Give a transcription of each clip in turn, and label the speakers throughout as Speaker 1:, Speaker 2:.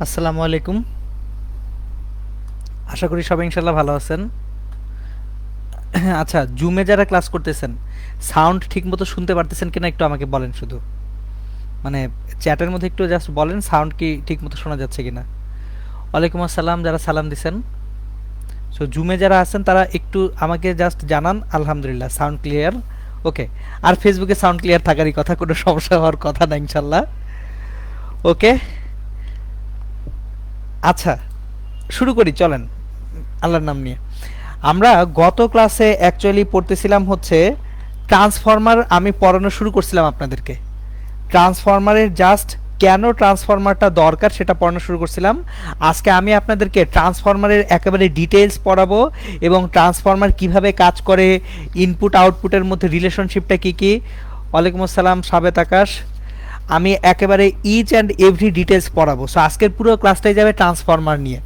Speaker 1: আসসালামু আলাইকুম। আশা করি সবাই ইনশাল্লাহ ভালো আছেন। আচ্ছা, জুমে যারা ক্লাস করতেছেন সাউন্ড ঠিকমতো শুনতে পারতেছেন কিনা একটু আমাকে বলেন শুধু। মানে চ্যাটের মধ্যে একটু জাস্ট বলেন সাউন্ড কি ঠিকমতো শোনা যাচ্ছে কিনা। ওয়ালাইকুম আসসালাম যারা সালাম দিছেন। সো জুমে যারা আছেন তারা একটু আমাকে জাস্ট জানান আলহামদুলিল্লাহ সাউন্ড ক্লিয়ার। ওকে। আর ফেসবুকে সাউন্ড ক্লিয়ার থাকারই কথা, কোনো সমস্যা হওয়ার কথা না ইনশাল্লাহ। ওকে। আচ্ছা, শুরু করি চলেন আল্লাহর নাম নিয়ে। আমরা গত ক্লাসে অ্যাকচুয়ালি পড়তেছিলাম হচ্ছে ট্রান্সফরমার। আমি পড়ানো শুরু করছিলাম আপনাদেরকে ট্রান্সফরমারের জাস্ট কেন ট্রান্সফরমারটা দরকার সেটা পড়ানো শুরু করছিলাম। আজকে আমি আপনাদেরকে ট্রান্সফরমারের একেবারে ডিটেলস পড়াবো এবং ট্রান্সফরমার কিভাবে কাজ করে, ইনপুট আউটপুটের মধ্যে রিলেশনশিপটা কী কী। ওয়ালাইকুম আসসালাম সাবেত আকাশ। আমি একেবারে ইচ অ্যান্ড এভরি ডিটেলস পড়াবো। সো আজকের পুরো ক্লাসটাই যাবে ট্রান্সফরমার নিয়ে।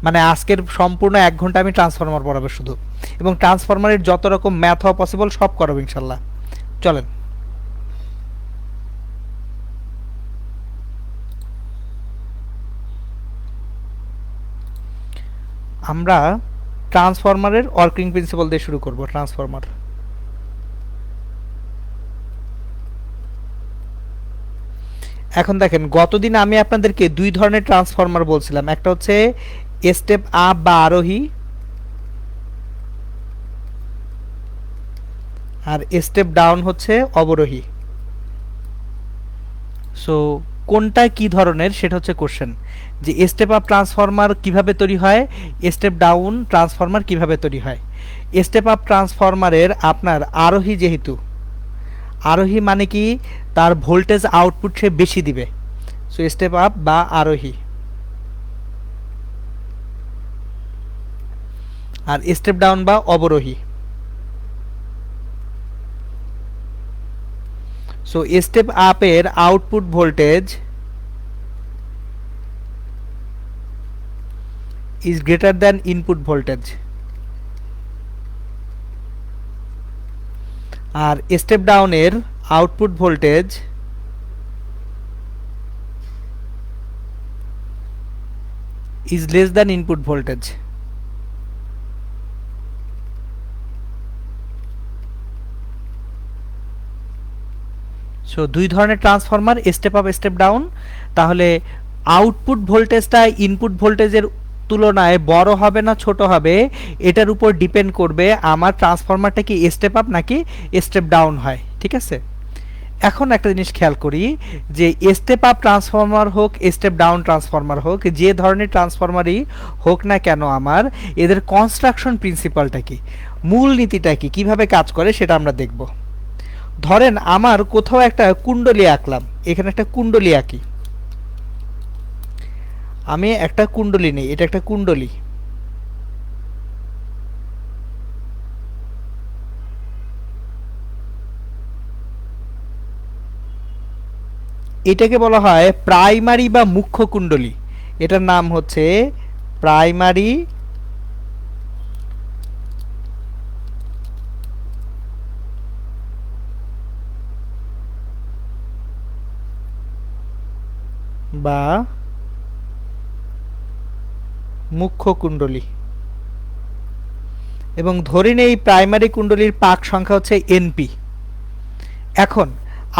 Speaker 1: মানে আজকের সম্পূর্ণ 1 ঘন্টা আমি ট্রান্সফরমার পড়াবো শুধু, এবং ট্রান্সফরমারের যত রকম ম্যাথ হওয়া পসিবল সব করাবো ইনশাল্লাহ। চলেন। আমরা ট্রান্সফরমারের ওয়ার্কিং প্রিন্সিপাল দিয়ে শুরু করব। ট্রান্সফরমার, এখন দেখেন গতদিন আমি আপনাদেরকে দুই ধরনের ট্রান্সফরমার বলছিলাম। একটা হচ্ছে স্টেপ আপ বা আরোহী, আর স্টেপ ডাউন হচ্ছে অবরোহী। সো কোনটা কি ধরনের সেটা হচ্ছে কোশ্চেন, যে স্টেপ আপ ট্রান্সফরমার কিভাবে তৈরি হয়, স্টেপ ডাউন ট্রান্সফরমার কিভাবে তৈরি হয়। স্টেপ আপ ট্রান্সফরমারের আপনার আরোহী, যেহেতু আরোহী মানে কি তার ভোল্টেজ আউটপুট সে বেশি দিবে, সো স্টেপ আপ বা আরোহী। আর স্টেপ ডাউন বা অবরোহী। সো স্টেপ আপের output voltage is greater than input voltage, আর স্টেপ ডাউনের output voltage is less than input voltage. So দুই ধরনের transformer, step up step down. তাহলে আউটপুট ভোল্টেজটা ইনপুট ভোল্টেজের তুলনায় বড় হবে না ছোট হবে, এটার উপর ডিপেন্ড করবে আমার ট্রান্সফরমারটা কি স্টেপ আপ নাকি স্টেপ ডাউন হয়। ঠিক আছে, এখন একটা জিনিস খেয়াল করি, যে স্টেপ আপ ট্রান্সফরমার হোক স্টেপ ডাউন ট্রান্সফরমার হোক, যে ধরনের ট্রান্সফরমারই হোক না কেন, আমার এদের কনস্ট্রাকশন প্রিন্সিপালটা কি, মূল নীতিটা কি, কিভাবে কাজ করে সেটা আমরা দেখব। ধরেন আমার কোথাও একটা কুণ্ডলী আঁকলাম, এখানে একটা কুণ্ডলী আঁকি। আমি একটা কুণ্ডলী নেই, এটা একটা কুণ্ডলী। এটাকে বলা হয় প্রাইমারি বা মুখ্য কুণ্ডলী। এটার নাম হচ্ছে প্রাইমারি বা মুখ্য কুণ্ডলী। এবং ধরে নেই প্রাইমারি কুণ্ডলীর পাক সংখ্যা হচ্ছে এনপি। এখন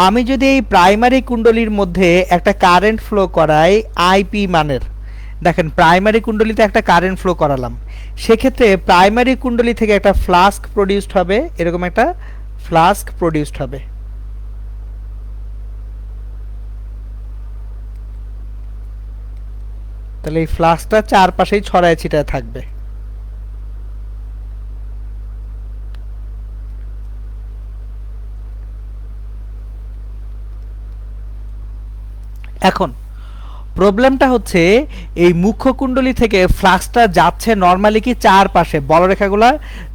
Speaker 1: আমি যদি এই প্রাইমারি কুণ্ডলীর মধ্যে একটা কারেন্ট ফ্লো করাই আইপি মানের, দেখেন প্রাইমারি কুণ্ডলীতে একটা কারেন্ট ফ্লো করালাম, সেক্ষেত্রে প্রাইমারি কুণ্ডলী থেকে একটা ফ্লাস্ক প্রডিউসড হবে, এরকম একটা ফ্লাস্ক প্রডিউসড হবে। তাহলে এই ফ্লাস্কটা চারপাশেই ছড়ায় ছিটায় থাকবে। এখন প্রবলেমটা হচ্ছে এই মুখ্য কুণ্ডলী থেকে ফ্লাক্সটা যাচ্ছে নর্মালি কি চারপাশে, বলরেখাগুলো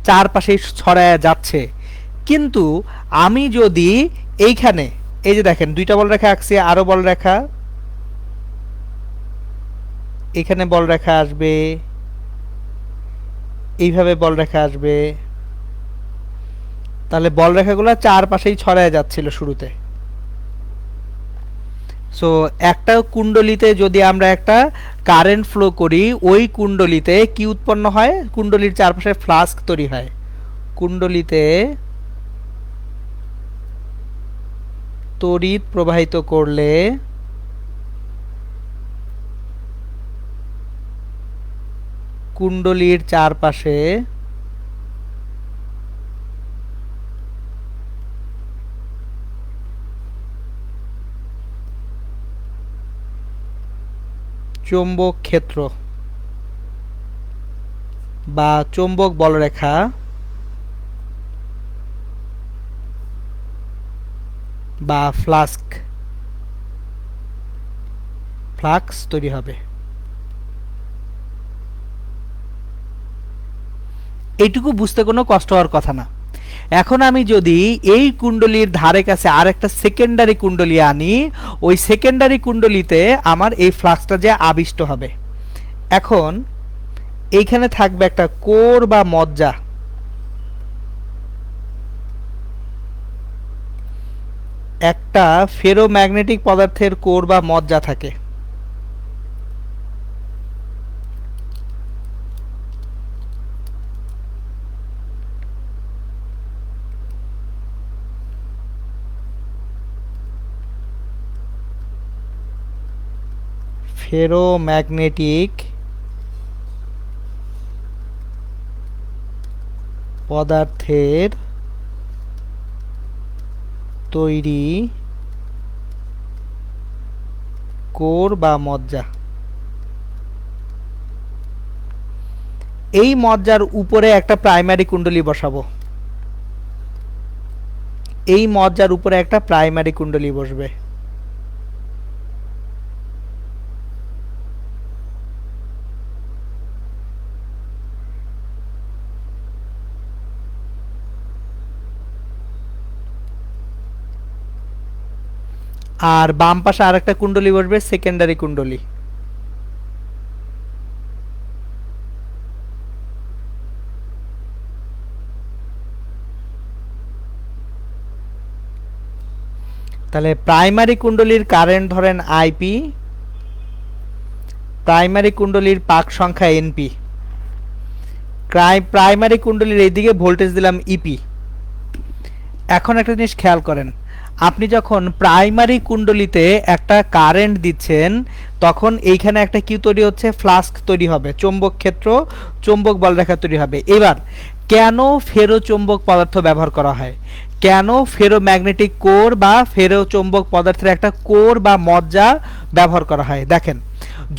Speaker 1: চারপাশেই ছড়ায় যাচ্ছে। কিন্তু আমি যদি এইখানে, এই যে দেখেন দুইটা বলরেখা আঁকছি, আরো বলরেখা, এখানে বলরেখা আসবে, এইভাবে বলরেখা আসবে, তাহলে বলরেখাগুলো চারপাশেই ছড়ায় যাচ্ছিল শুরুতে। সো একটা কুণ্ডলিতে যদি আমরা একটা কারেন্ট ফ্লো করি, ওই কুণ্ডলিতে কি উৎপন্ন হয়? কুণ্ডলীর চারপাশে ফ্লাস্ক তৈরি হয়। কুণ্ডলিতে তড়িৎ প্রবাহিত করলে কুণ্ডলীর চারপাশে চৌম্বক ক্ষেত্র বা চৌম্বক বলরেখা বা ফ্লাক্স তৈরি হবে। এইটুকু বুঝতে কোনো কষ্ট হওয়ার কথা না। এখন আমি যদি এই কুণ্ডলীর ধারে কাছে আরেকটা সেকেন্ডারি কুণ্ডলী আনি, ওই সেকেন্ডারি কুণ্ডলীতে আমার এই ফ্লাক্সটা যে আবিষ্ট হবে। এখন এইখানে থাকবে একটা কোর বা মজ্জা, একটা ফেরোম্যাগনেটিক পদার্থের কোর বা মজ্জা থাকে। ফেরোম্যাগনেটিক পদার্থের তৈরি কোর বা মজ্জা। এই মজ্জার উপরে একটা প্রাইমারি কুণ্ডলী বসাবো। এই মজ্জার উপরে একটা প্রাইমারি কুণ্ডলী বসবে। আর বাম পাশে আরেকটা কুণ্ডলী বসবে, সেকেন্ডারি কুণ্ডলী। তাহলে প্রাইমারি কুণ্ডলীর কারেন্ট ধরেন আইপি, প্রাইমারি কুণ্ডলীর পাক সংখ্যা এনপি, প্রাইমারি কুণ্ডলীর এইদিকে ভোল্টেজ দিলাম ইপি। এখন একটা জিনিস খেয়াল করেন, আপনি যখন প্রাইমারি কুণ্ডলীতে একটা কারেন্ট দিচ্ছেন, তখন এইখানে একটা কি তৈরি হচ্ছে? ফ্লাস্ক তৈরি হবে, চৌম্বক ক্ষেত্র, চৌম্বক বলরেখা তৈরি হবে। এবার কেন ফেরো চৌম্বক পদার্থ ব্যবহার করা হয়? কেন ফেরোম্যাগনেটিক কোর বা ফেরো চৌম্বক পদার্থের একটা কোর বা মজ্জা ব্যবহার করা হয়? দেখেন,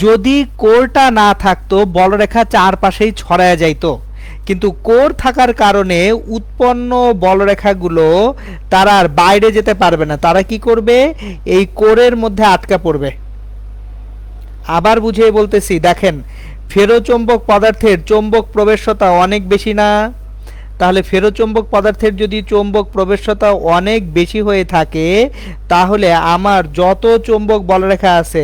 Speaker 1: যদি কোরটা না থাকতো বলরেখা চারপাশেই ছড়ায় যাইতো, কিন্তু কোর থাকার কারণে উৎপন্ন বলরেখাগুলো তারা আর বাইরে যেতে পারবে না। তারা কি করবে? এই কোরের মধ্যে আটকা পড়বে। আবার বুঝিয়ে বলতেছি, দেখেন, ফেরোচৌম্বক পদার্থের চৌম্বক প্রবেশ্যতা অনেক বেশি না? তাহলে ফেরোচৌম্বক পদার্থের যদি চৌম্বক প্রবেশ্যতা অনেক বেশি হয়ে থাকে, তাহলে আমার যত চৌম্বক বলরেখা আছে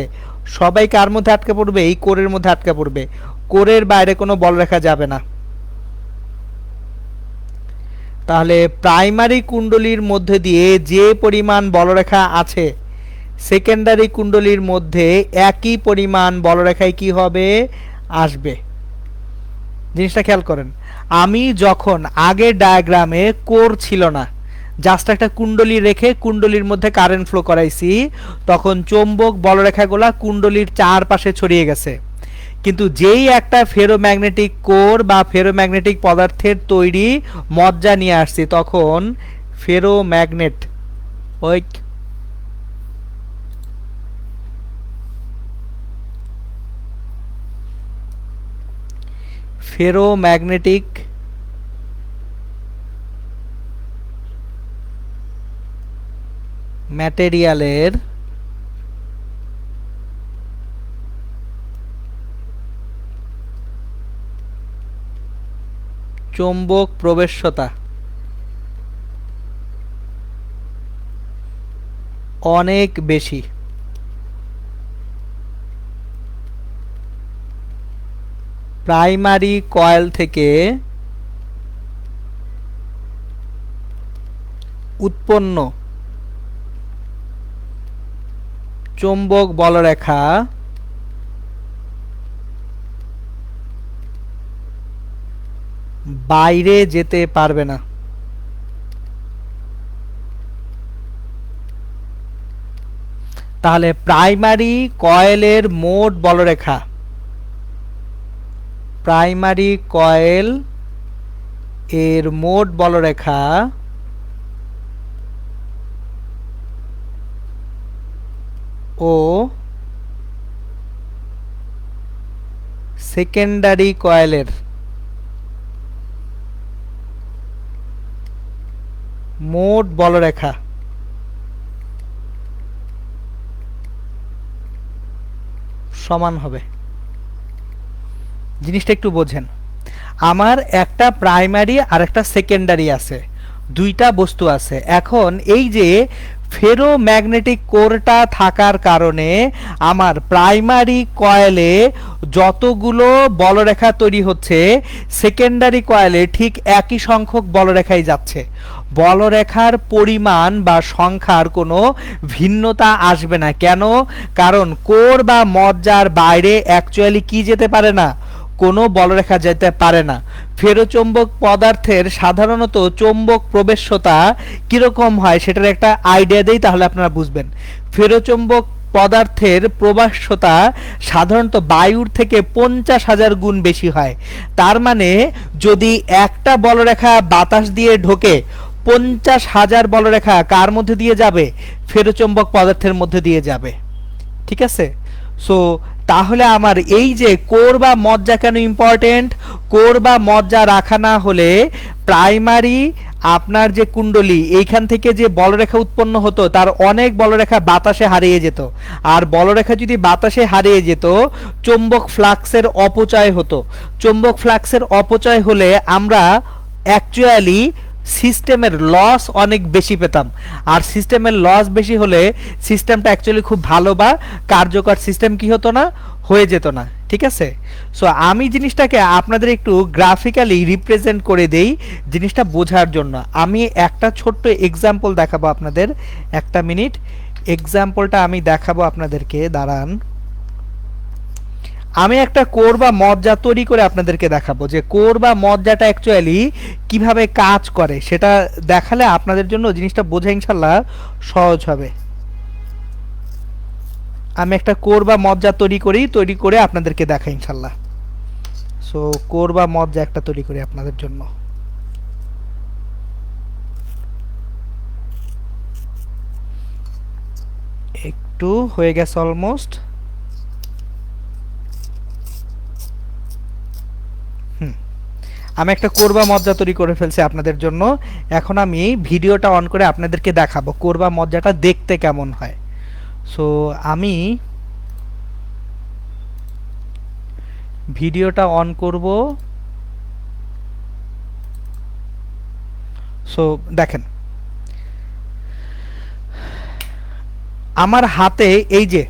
Speaker 1: সবাই কার মধ্যে আটকা পড়বে? এই কোরের মধ্যে আটকা পড়বে। কোরের বাইরে কোনো বলরেখা যাবে না। তাহলে প্রাইমারি কুণ্ডলীর মধ্যে দিয়ে যে পরিমাণ বলরেখা আছে, সেকেন্ডারি কুণ্ডলীর মধ্যে একই পরিমাণ বলরেখায় কি হবে? আসবে। জিনিসটা খেয়াল করেন, আমি যখন আগের ডায়াগ্রামে কোর ছিল না, জাস্ট একটা কুণ্ডলী রেখে কুণ্ডলীর মধ্যে কারেন্ট ফ্লো করাইছি, তখন চৌম্বক বলরেখাগুলা কুণ্ডলীর চারপাশে ছড়িয়ে গেছে। কিন্তু যেই একটা ফেরোম্যাগনেটিক কোর বা ফেরোম্যাগনেটিক পদার্থের তৈরি মজ্জা নিয়ে আসছি, তখন ফেরোম্যাগনেট ওই ফেরোম্যাগনেটিক ম্যাটেরিয়ালের চৌম্বক প্রবেশ্যতা অনেক বেশি। প্রাইমারি কয়েল থেকে উৎপন্ন চৌম্বক বলরেখা বাইরে যেতে পারবে না। তাহলে প্রাইমারি কয়েলের মোট বলরেখা, প্রাইমারি কয়েল এর মোট বলরেখা ও সেকেন্ডারি কয়েলের মোট বলরেখা সমান হবে। জিনিসটা একটু বোঝেন, আমার একটা প্রাইমারি আর একটা সেকেন্ডারি আছে, দুইটা বস্তু আছে। এখন এই যে ফেরোম্যাগনেটিক কোরটা থাকার কারণে আমার প্রাইমারি কয়েলে যতগুলো বলরেখা তৈরি হচ্ছে, সেকেন্ডারি কয়েলে ঠিক একই সংখ্যক বলরেখাই যাচ্ছে। বলরেখার পরিমাণ বা সংখ্যার কোনো ভিন্নতা আসবে না। কেন? কারণ কোর বা মজ্জার বাইরে অ্যাকচুয়ালি কি যেতে পারে না, কোনো বলরেখা যেতে পারে না। ফেরোচৌম্বক পদার্থের সাধারণত চৌম্বক প্রবেশ্যতা কিরকম হয় সেটার একটা আইডিয়া দেই, তাহলে আপনারা বুঝবেন। ফেরোচৌম্বক পদার্থের প্রবাস্যতা সাধারণত বায়ুর থেকে 50,000 গুণ বেশি হয়। তার মানে যদি একটা বলরেখা বাতাস দিয়ে ঢোকে, 50,000 বলরেখা কার মধ্যে দিয়ে যাবে? ফেরোচৌম্বক পদার্থের মধ্যে দিয়ে যাবে। ঠিক আছে? সো তাহলে আমার এই যে কোর বা মজ্জা কেন ইম্পর্টেন্ট? কোর বা মজ্জা রাখা না হলে প্রাইমারি আপনার যে কুণ্ডলী, এইখান থেকে যে বলরেখা উৎপন্ন হতো তার অনেক বলরেখা বাতাসে হারিয়ে যেত। আর বলরেখা যদি বাতাসে হারিয়ে যেত, চৌম্বক ফ্লাক্সের অপচয় হতো। চৌম্বক ফ্লাক্সের অপচয় হলে আমরা অ্যাকচুয়ালি সিস্টেমের লস অনেক বেশি পেতাম। আর সিস্টেমের লস বেশি হলে সিস্টেমটা অ্যাকচুয়ালি খুব ভালো বা কার্যকর সিস্টেম কি হতো না, হয়ে যেত না। ঠিক আছে? সো আমি জিনিসটাকে আপনাদের একটু গ্রাফিক্যালি রিপ্রেজেন্ট করে দেই জিনিসটা বোঝার জন্য। আমি একটা ছোট্ট এক্সাম্পল দেখাবো আপনাদের, একটা মিনিট। এক্সাম্পলটা আমি দেখাবো আপনাদেরকে, দাঁড়ান। আমি একটা কোর বা মজ্জা তৈরি করে আপনাদেরকে দেখাবো যে কোর বা মজ্জাটা অ্যাকচুয়ালি কিভাবে কাজ করে, সেটা দেখালে আপনাদের জন্য জিনিসটা বোঝা ইনশাল্লাহ সহজ হবে। আমি একটা কোর বা মজ্জা তৈরি করে আপনাদেরকে দেখাই ইনশাল্লাহ। সো কোর বা মজ্জা একটা তৈরি করি আপনাদের জন্য। একটু হয়ে গেছে অলমোস্ট। আমি একটা কোর বা মজ্জা তৈরি করে ফেলছি আপনাদের জন্য। এখন আমি ভিডিওটা অন করে আপনাদেরকে দেখাবো কোর বা মজ্জাটা দেখতে কেমন হয়। সো আমি ভিডিওটা অন করব। সো দেখেন আমার হাতে এই যে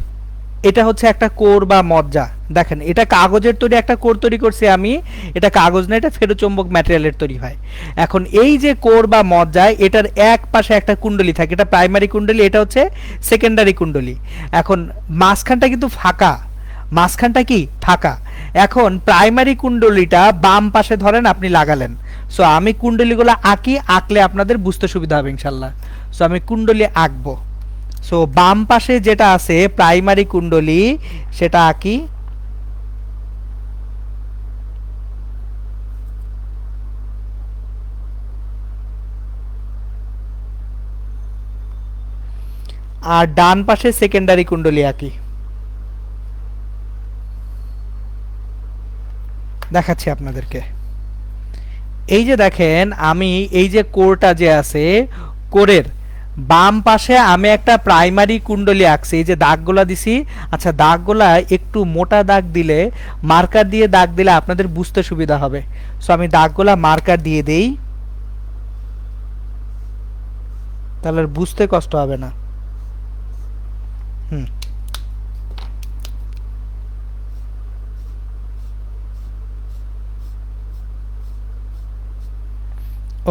Speaker 1: এটা হচ্ছে একটা কোর বা মজ্জা। দেখেন এটা কাগজের তৈরি একটা কোর তৈরি করছি আমি। এটা কাগজ না, এটা ফেরোচৌম্বক ম্যাটেরিয়ালের তৈরি হয়। এখন এই যে কোর বা মজ্জা, এটার এক পাশে একটা কুণ্ডলী থাকে, এটা প্রাইমারি কুণ্ডলী, এটা হচ্ছে সেকেন্ডারি কুণ্ডলী। এখন মাঝখানটা কিন্তু ফাঁকা, মাঝখানটা কি ফাঁকা। এখন প্রাইমারি কুণ্ডলীটা বাম পাশে ধরেন আপনি লাগালেন। সো আমি কুণ্ডলীগুলো আঁকলে আপনাদের বুঝতে সুবিধা হবে ইনশাল্লাহ। সো আমি কুণ্ডলী আঁকবো। সো বাম পাশে যেটা আছে প্রাইমারি কুণ্ডলী, সেটা আঁকি। আর ডান পাশে সেকেন্ডারি কুণ্ডলী আঁকি। দেখাচ্ছি আপনাদেরকে। এই যে দেখেন আমি এই যে কোরটা যে আছে, কোরের বাম পাশে আমি একটা প্রাইমারি কুণ্ডলী আঁকছি। এই যে দাগগুলা দিছি, আচ্ছা দাগগুলা একটু মোটা দাগ দিলে, মার্কার দিয়ে দাগ দিলে আপনাদের বুঝতে সুবিধা হবে। সো আমি দাগগুলা মার্কার দিয়ে দেই, তাহলে বুঝতে কষ্ট হবে না। হুম,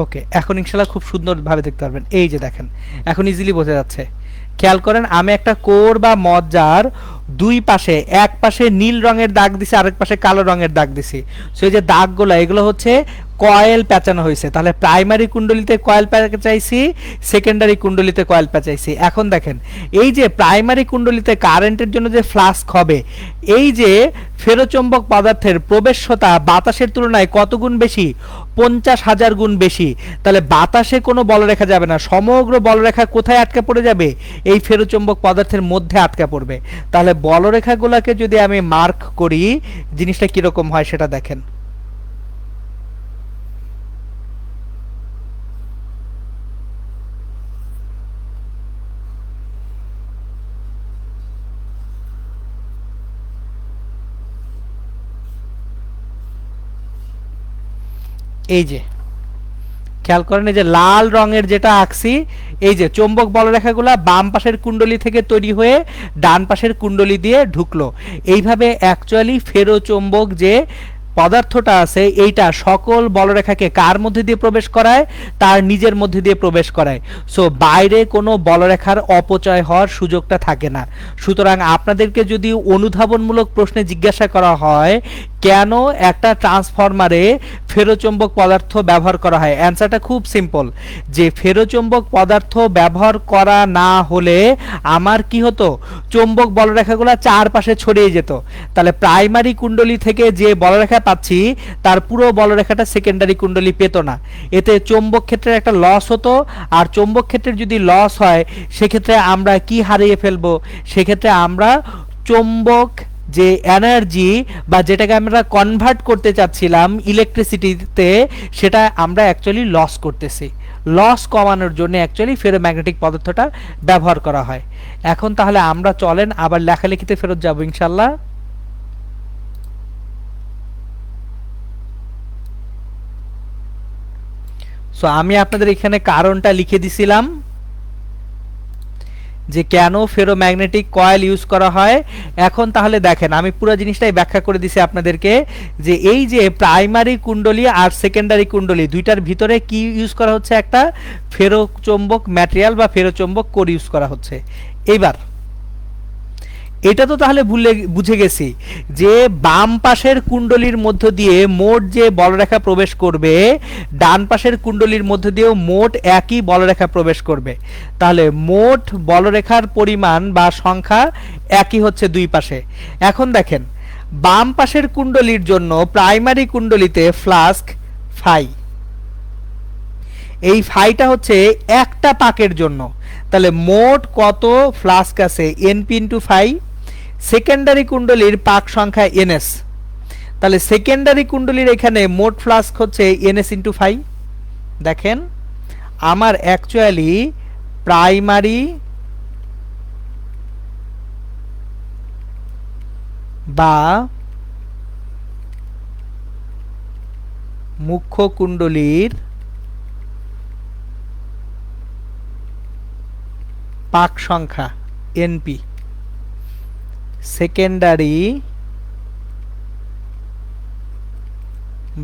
Speaker 1: ওকে, এখন ইনশাল্লাহ খুব সুন্দরভাবে দেখতে পারবেন। এই যে দেখেন, এখন ইজিলি বোঝা যাচ্ছে। খেয়াল করেন, আমি একটা কোর বা মজ্জার দুই পাশে, এক পাশে নীল রঙের দাগ দিছি, আরেক পাশে কালো রঙের দাগ দিছি। সো এই যে দাগগুলো, এগুলো হচ্ছে কয়েল পেঁচানো হয়েছে। তাহলে প্রাইমারি কুণ্ডলিতে কয়েল পেঁচাইছি, সেকেন্ডারি কুণ্ডলিতে কয়েল পেঁচাইছি। এখন দেখেন, এই যে প্রাইমারি কুণ্ডলিতে কারেন্টের জন্য যে ফ্লাস্ক হবে, এই যে ফেরোচৌম্বক পদার্থের প্রবেশ্যতা বাতাসের তুলনায় কত গুণ বেশি? 50,000 গুণ বেশি। তাহলে বাতাসে কোনো বলরেখা যাবে না, সমগ্র বলরেখা কোথায় আটকে পড়ে যাবে? এই ফেরোচৌম্বক পদার্থের মধ্যে আটকে পড়বে। তাহলে বলরেখাগুলোকে যদি আমি মার্ক করি, জিনিসটা কিরকম হয় সেটা দেখেন। এই যে খেয়াল করেন, এই যে লাল রঙের যেটা আঁকছি, এই যে চৌম্বক বলরেখাগুলা বাম পাশের কুণ্ডলী থেকে তৈরি হয়ে ডান পাশের কুণ্ডলী দিয়ে ঢুকলো। এইভাবে অ্যাকচুয়ালি ফেরোচৌম্বক যে পদার্থটা আছে, এইটা সকল বলরেখাকে কার মধ্যে দিয়ে প্রবেশ করায়? তার নিজের মধ্যে দিয়ে প্রবেশ করায়। সো বাইরে কোনো বলরেখার অপচয় হওয়ার সুযোগটা থাকে না। সুতরাং আপনাদেরকে যদি অনুধাবনমূলক প্রশ্নে জিজ্ঞাসা করা হয় কেন একটা ট্রান্সফরমারে ফেরোচৌম্বক পদার্থ ব্যবহার করা হয়, অ্যান্সারটা খুব সিম্পল, যে ফেরোচৌম্বক পদার্থ ব্যবহার করা না হলে আমার কি হতো? চৌম্বক বলরেখাগুলো চারপাশে ছড়িয়ে যেত। তাহলে প্রাইমারি কুণ্ডলী থেকে যে বলরেখা পাচ্ছি, তার পুরো বলরেখাটা সেকেন্ডারি কুণ্ডলী পেত না। এতে চৌম্বক ক্ষেত্রের একটা লস হতো। আর চৌম্বক ক্ষেত্রের যদি লস হয়, সেক্ষেত্রে আমরা কি হারিয়ে ফেলবো? সেক্ষেত্রে আমরা চৌম্বক যে এনার্জি বা যেটাকে আমরা কনভার্ট করতে চাচ্ছিলাম ইলেকট্রিসিটিতে, সেটা আমরা অ্যাকচুয়ালি লস করতেছি। লস কমানোর জন্য অ্যাকচুয়ালি ফেরোম্যাগনেটিক পদার্থটা ব্যবহার করা হয়। এখন তাহলে আমরা চলেন আবার লেখালেখিতে ফেরত যাব ইনশাল্লাহ। সো আমি আপনাদের এখানে কারণটা লিখে দিছিলাম যে কেন ফেরোম্যাগনেটিক কয়েল ইউজ করা হয়। এখন তাহলে দেখেন, আমি পুরো জিনিসটাই ব্যাখ্যা করে দিছি আপনাদেরকে, যে এই যে প্রাইমারি কুণ্ডলী আর সেকেন্ডারি কুণ্ডলী দুইটার ভিতরে কি ইউজ করা হচ্ছে? একটা ফেরোচৌম্বক ম্যাটেরিয়াল বা ফেরোচৌম্বক কোর ইউজ করা হচ্ছে। এইবার এটা তো তাহলে বুঝে গেছি যে বাম পাশের কুণ্ডলীর মধ্য দিয়ে মোট যে বলরেখা প্রবেশ করবে, ডান পাশের কুণ্ডলীর মধ্য দিয়েও মোট একই বলরেখা প্রবেশ করবে। তাহলে মোট বলরেখার পরিমাণ বা সংখ্যা একই হচ্ছে দুই পাশে। এখন দেখেন, বাম পাশের কুণ্ডলীর জন্য প্রাইমারি কুণ্ডলীতে ফ্লাস্ক ফাই, এই ফাইটা হচ্ছে একটা পাকের জন্য। তাহলে মোট কত ফ্লাস্ক আছে? NP into phi. সেকেন্ডারি কুণ্ডলীর পাক সংখ্যা এনএস। তাহলে সেকেন্ডারি কুণ্ডলীর এখানে মোট ফ্লাস্ক হচ্ছে এনএস ইন্টু ফাই। দেখেন, আমার অ্যাকচুয়ালি প্রাইমারি বা মুখ্য কুণ্ডলীর পাক সংখ্যা এনপি, সেকেন্ডারি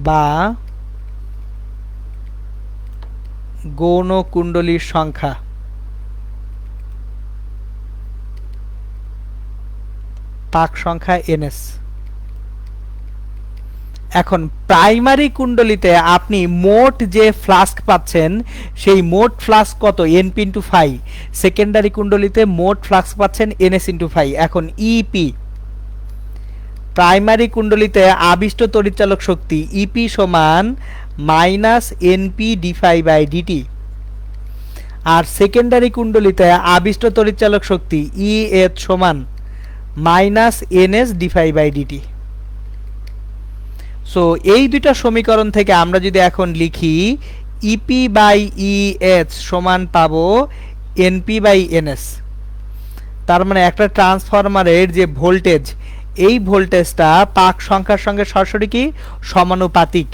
Speaker 1: বা গৌণ কুণ্ডলীর সংখ্যা পাক সংখ্যা এনএস। এখন প্রাইমারি কুণ্ডলীতে আপনি মোট যে ফ্লাস্ক পাচ্ছেন, সেই মোট ফ্লাস্ক কত? NP into phi. সেকেন্ডারি কুণ্ডলীতে মোট ফ্লাস্ক পাচ্ছেন এনএস ইন্টু ফাই। এখন ইপি, প্রাইমারি কুণ্ডলীতে আবিষ্ট তড়িৎচালক শক্তি ইপি সমান minus NP d phi by dt. আর সেকেন্ডারি কুণ্ডলীতে আবিষ্ট তড়িৎচালক শক্তি ইএচ সমান minus NS d phi by dt. So এই দুইটা সমীকরণ থেকে আমরা যদি এখন লিখি ইপি বাই ইএচ সমান পাবো এনপি বাই এনএস। তার মানে একটা ট্রান্সফরমারের যে ভোল্টেজ, এই ভোল্টেজটা পাক সংখ্যার সঙ্গে সরাসরি কি সমানুপাতিক।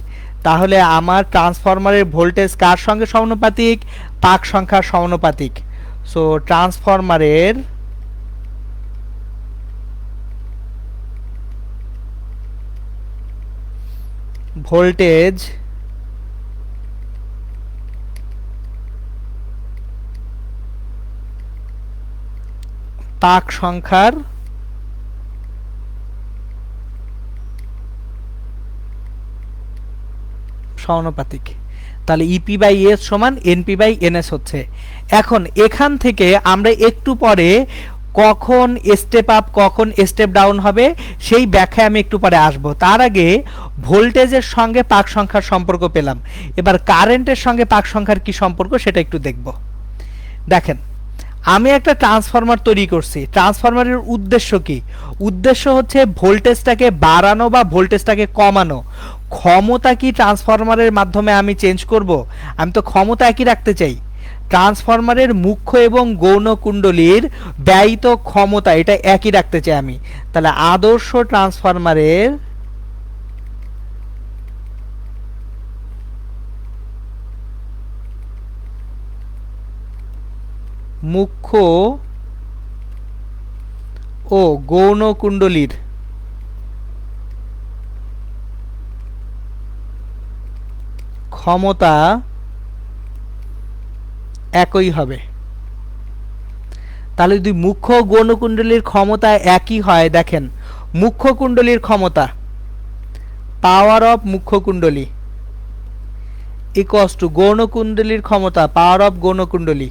Speaker 1: তাহলে আমার ট্রান্সফরমারের ভোল্টেজ কার সঙ্গে সমানুপাতিক? পাক সংখ্যার সমানুপাতিক। সো ট্রান্সফরমারের ভোল্টেজ পাক সংখ্যার সমানুপাতিক। তাহলে ইপি বাই এস সমান এনপি বাই এনএস হচ্ছে। এখন এখান থেকে আমরা একটু পরে কখন স্টেপ আপ কখন স্টেপ ডাউন হবে সেই ব্যাখ্যায় আমি একটু পরে আসব। তার আগে ভোল্টেজের সঙ্গে পাক সংখ্যার সম্পর্ক পেলাম, এবার কারেন্টের সঙ্গে পাক সংখ্যার কি সম্পর্ক সেটা একটু দেখব। দেখেন, আমি একটা ট্রান্সফরমার তৈরি করছি। ট্রান্সফরমারের উদ্দেশ্য কি? উদ্দেশ্য হচ্ছে ভোল্টেজটাকে বাড়ানো বা ভোল্টেজটাকে কমানো। ক্ষমতা কি ট্রান্সফরমারের মাধ্যমে আমি চেঞ্জ করব? আমি তো ক্ষমতা একই রাখতে চাই। ট্রান্সফরমারের মুখ্য এবং গৌণ কুণ্ডলীর ব্যয়িত ক্ষমতা এটা একই রাখতে চাই আমি। তাহলে আদর্শ ট্রান্সফরমারের মুখ্য ও গৌণ কুণ্ডলীর ক্ষমতা একই হবে। তাহলে যদি মুখ্য গৌণ কুণ্ডলীর ক্ষমতা একই হয়, দেখেন মুখ্য কুণ্ডলীর ক্ষমতা পাওয়ার অফ মুখ্য কুণ্ডলী ইকুয়ালস টু গৌণ কুণ্ডলীর ক্ষমতা পাওয়ার অফ গৌণ কুণ্ডলী।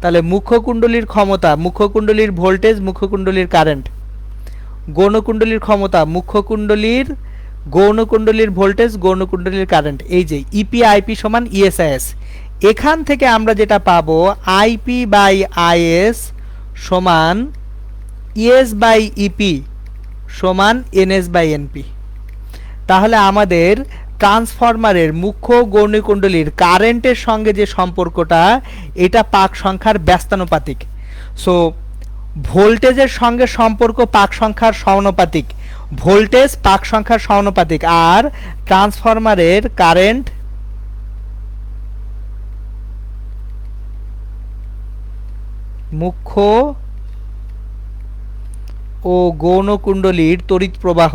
Speaker 1: তাহলে মুখ্য কুণ্ডলীর ক্ষমতা, মুখ্য কুণ্ডলীর ভোল্টেজ, মুখ্য কুণ্ডলীর কারেন্ট, গৌণ কুণ্ডলীর ক্ষমতা মুখ্য কুণ্ডলীর গৌণ কুণ্ডলীর ভোল্টেজ, গৌণ কুণ্ডলীর কারেন্ট। এই যে ইপি আইপি সমান ইএসআইএস। এখান থেকে আমরা যেটা পাবো আইপি বাই আইএস সমান ইএস বাই ইপি সমান এনএস বাই এনপি। তাহলে আমাদের ট্রান্সফরমারের মুখ্য গৌণ কুণ্ডলীর কারেন্টের সঙ্গে যে সম্পর্কটা এটা পাক সংখ্যার ব্যস্তানুপাতিক। সো ভোল্টেজের সঙ্গে সম্পর্ক পাক সংখ্যার সমানুপাতিক, ভোল্টেজ পাক সংখ্যার সমানুপাতিক। আর ট্রান্সফরমারের কারেন্ট মুখ্য ও গৌণ কুণ্ডলীর তড়িৎ প্রবাহ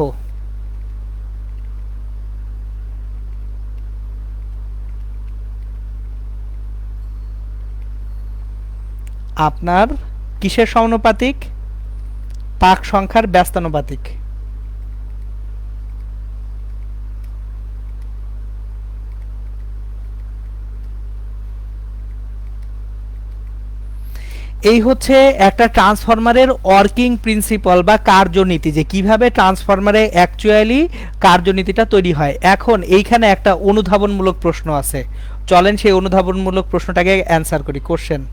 Speaker 1: আপনার কিসের সমানুপাতিক? পাক সংখ্যার ব্যস্তানুপাতিক। এই হচ্ছে একটা ট্রান্সফরমারের ওয়ার্কিং প্রিন্সিপাল বা কার্যনীতি, যে কিভাবে ট্রান্সফরমারে অ্যাকচুয়ালি কার্যনীতিটা তৈরি হয়। এখন এইখানে একটা অনুধাবনমূলক প্রশ্ন আছে, চলেন সেই অনুধাবনমূলক প্রশ্নটাকে অ্যান্সার করি। কোশ্চেন: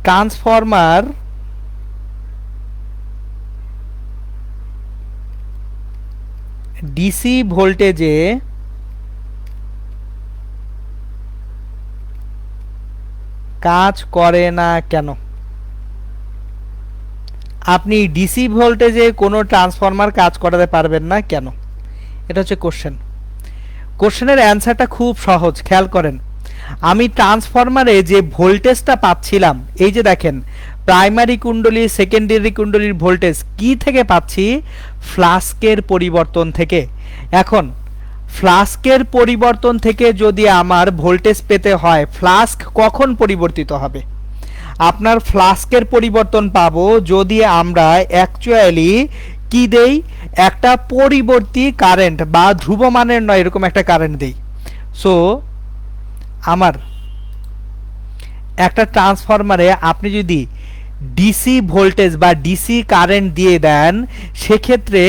Speaker 1: ট্রান্সফরমার ডিসি ভোল্টেজে কাজ করে না কেন? আপনি ডিসি ভোল্টেজে কোনো ট্রান্সফরমার কাজ করাতে পারবেন না কেন? এটা হচ্ছে কোশ্চেন। কোশ্চেনের অ্যান্সারটা খুব সহজ, খেয়াল করেন। আমি ট্রান্সফরমারে যে ভোল্টেজটা পাচ্ছিলাম, এই যে দেখেন প্রাইমারি কুণ্ডলী সেকেন্ডারি কুণ্ডলীর ভোল্টেজ কি থেকে পাচ্ছি? ফ্লাস্কের পরিবর্তন থেকে। এখন ফ্লাস্কের পরিবর্তন থেকে যদি আমার ভোল্টেজ পেতে হয়, ফ্লাস্ক কখন পরিবর্তিত হবে? আপনার ফ্লাস্কের পরিবর্তন পাবো যদি আমরা অ্যাকচুয়ালি কি দেই? একটা পরিবর্তী কারেন্ট বা ধ্রুবমানের নয় এরকম একটা কারেন্ট দেই। সো আমার একটা ট্রান্সফরমারে আপনি যদি ডিসি ভোল্টেজ বা ডিসি কারেন্ট দিয়ে দেন, সেক্ষেত্রে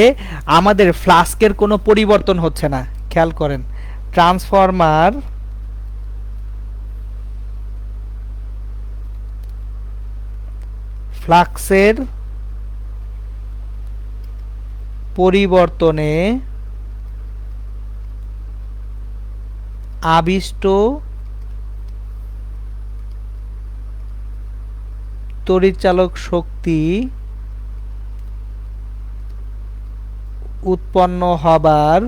Speaker 1: আমাদের ফ্লাস্কের কোনো পরিবর্তন হচ্ছে না। খেয়াল করেন, ট্রান্সফরমার ফ্লাক্সের পরিবর্তনে আবিষ্ট তড়িৎচালক শক্তি উৎপন্ন হবার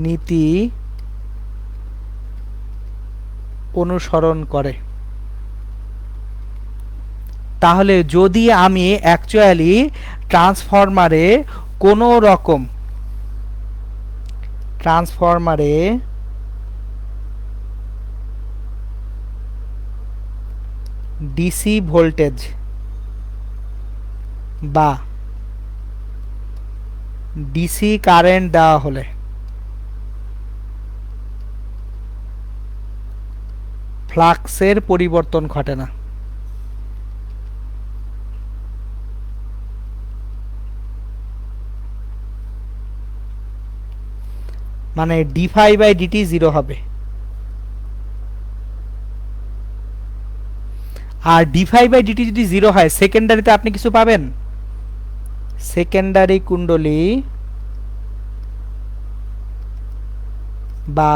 Speaker 1: নীতি অনুসরণ করে। তাহলে যদি আমি অ্যাকচুয়ালি ট্রান্সফরমারে কোনো রকম ডিসি ভোল্টেজ বা ডিসি কারেন্ট দেওয়া হলে ফ্লাক্সের পরিবর্তন ঘটে না। মানে ডিফাই বাই ডিটি জিরো হবে। আর ডিফাই বাই ডিটি যদি জিরো হয় সেকেন্ডারিতে আপনি কিছু পাবেন। সেকেন্ডারি কুণ্ডলী বা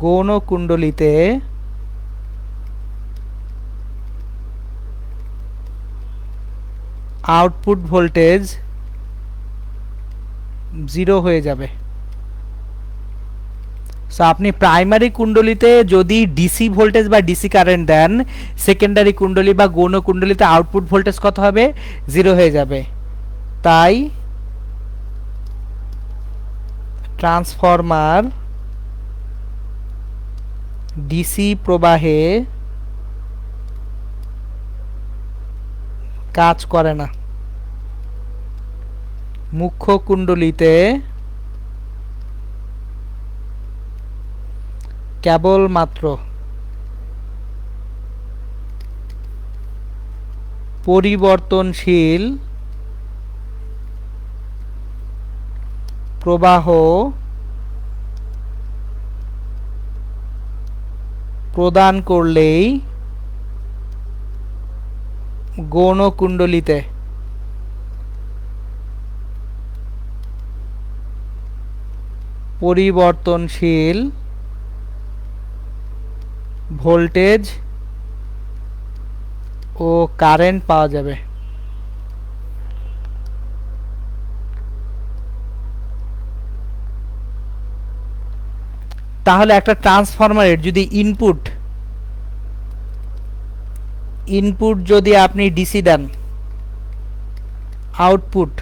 Speaker 1: গৌণ কুণ্ডলীতে আউটপুট ভোল্টেজ জিরো হয়ে যাবে। সো আপনি প্রাইমারি কুণ্ডলীতে যদি ডিসি ভোল্টেজ বা ডিসি কারেন্ট দেন, সেকেন্ডারি কুণ্ডলী বা গৌণ কুণ্ডলীতে আউটপুট ভোল্টেজ কত হবে? জিরো হয়ে যাবে। তাই ট্রান্সফরমার ডিসি প্রবাহে কাজ করে না। মুখ্য কুণ্ডলীতে কেবলমাত্র পরিবর্তনশীল প্রবাহ প্রদান করলেই গৌণ কুণ্ডলীতে পরিবর্তনশীল ভোল্টেজ ও কারেন্ট পাওয়া যাবে। তাহলে একটা ট্রান্সফরমারের যদি ইনপুট যদি আপনি ডিসি দেন, আউটপুট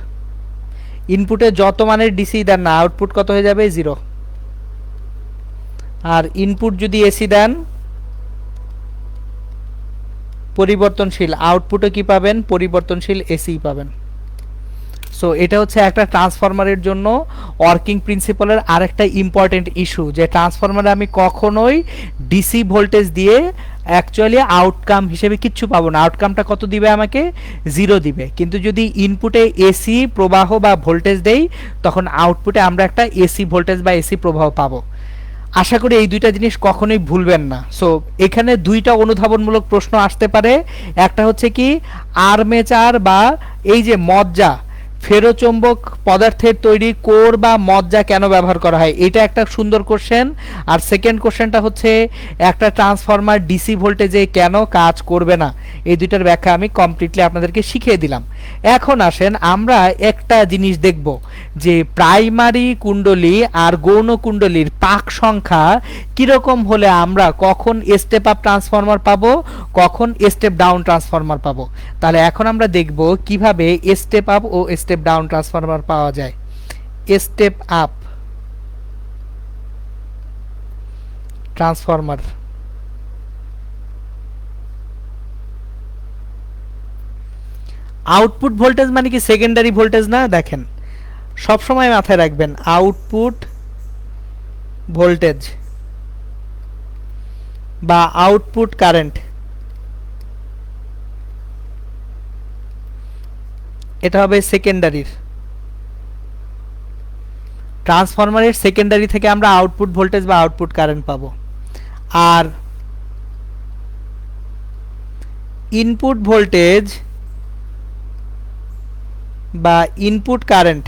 Speaker 1: ইনপুটে যত মানের ডিসি দেন না আউটপুট কত হয়ে যাবে? জিরো। আর ইনপুট যদি এসি দেন পরিবর্তনশীল, আউটপুটে কি পাবেন? পরিবর্তনশীল এসি পাবেন। সো এটা হচ্ছে একটা ট্রান্সফরমারের জন্য ওয়ার্কিং প্রিন্সিপালের আরেকটা ইম্পর্টেন্ট ইস্যু, যে ট্রান্সফরমারে আমি কখনোই ডিসি ভোল্টেজ দিয়ে অ্যাকচুয়ালি আউটকাম হিসেবে কিচ্ছু পাবো না। আউটকামটা কত দিবে? আমাকে জিরো দিবে। কিন্তু যদি ইনপুটে এসি প্রবাহ বা ভোল্টেজ দেই তখন আউটপুটে আমরা একটা এসি ভোল্টেজ বা এসি প্রবাহ পাবো। আশা করি এই দুইটা জিনিস কখনোই ভুলবেন না। সো এখানে দুইটা অনুধাবনমূলক প্রশ্ন আসতে পারে। একটা হচ্ছে কি, আর্মেচার বা এই যে মজ্জা, ফেরোচৌম্বক পদার্থের তৈরি কোর বা মজ্জা কেন ব্যবহার করা হয়, এটা একটা সুন্দর কোশ্চেন। আর সেকেন্ড কোশ্চেনটা হচ্ছে একটা ট্রান্সফরমার ডিসি ভোল্টেজে কেন কাজ করবে না। এই দুইটার ব্যাখ্যা আমি কমপ্লিটলি আপনাদেরকে শিখিয়ে দিলাম। এখন আসেন আমরা একটা জিনিস দেখব, যে প্রাইমারি কুণ্ডলী আর গৌণ কুণ্ডলীর পাক সংখ্যা কিরকম হলে আমরা কখন স্টেপ আপ ট্রান্সফরমার পাবো, কখন স্টেপ ডাউন ট্রান্সফরমার পাবো। তাহলে এখন আমরা দেখব কিভাবে স্টেপ আপ ও স্টেপ ডাউন ট্রান্সফরমার পাওয়া যায়। Step up transformer output voltage মানে কি সেকেন্ডারি ভোল্টেজ না? দেখেন সব সময় মাথায় রাখবেন আউটপুট ভোল্টেজ বা আউটপুট কারেন্ট এটা হবে সেকেন্ডারির। ট্রান্সফরমারের সেকেন্ডারি থেকে আমরা আউটপুট ভোল্টেজ বা আউটপুট কারেন্ট পাবো। আর ইনপুট ভোল্টেজ বা ইনপুট কারেন্ট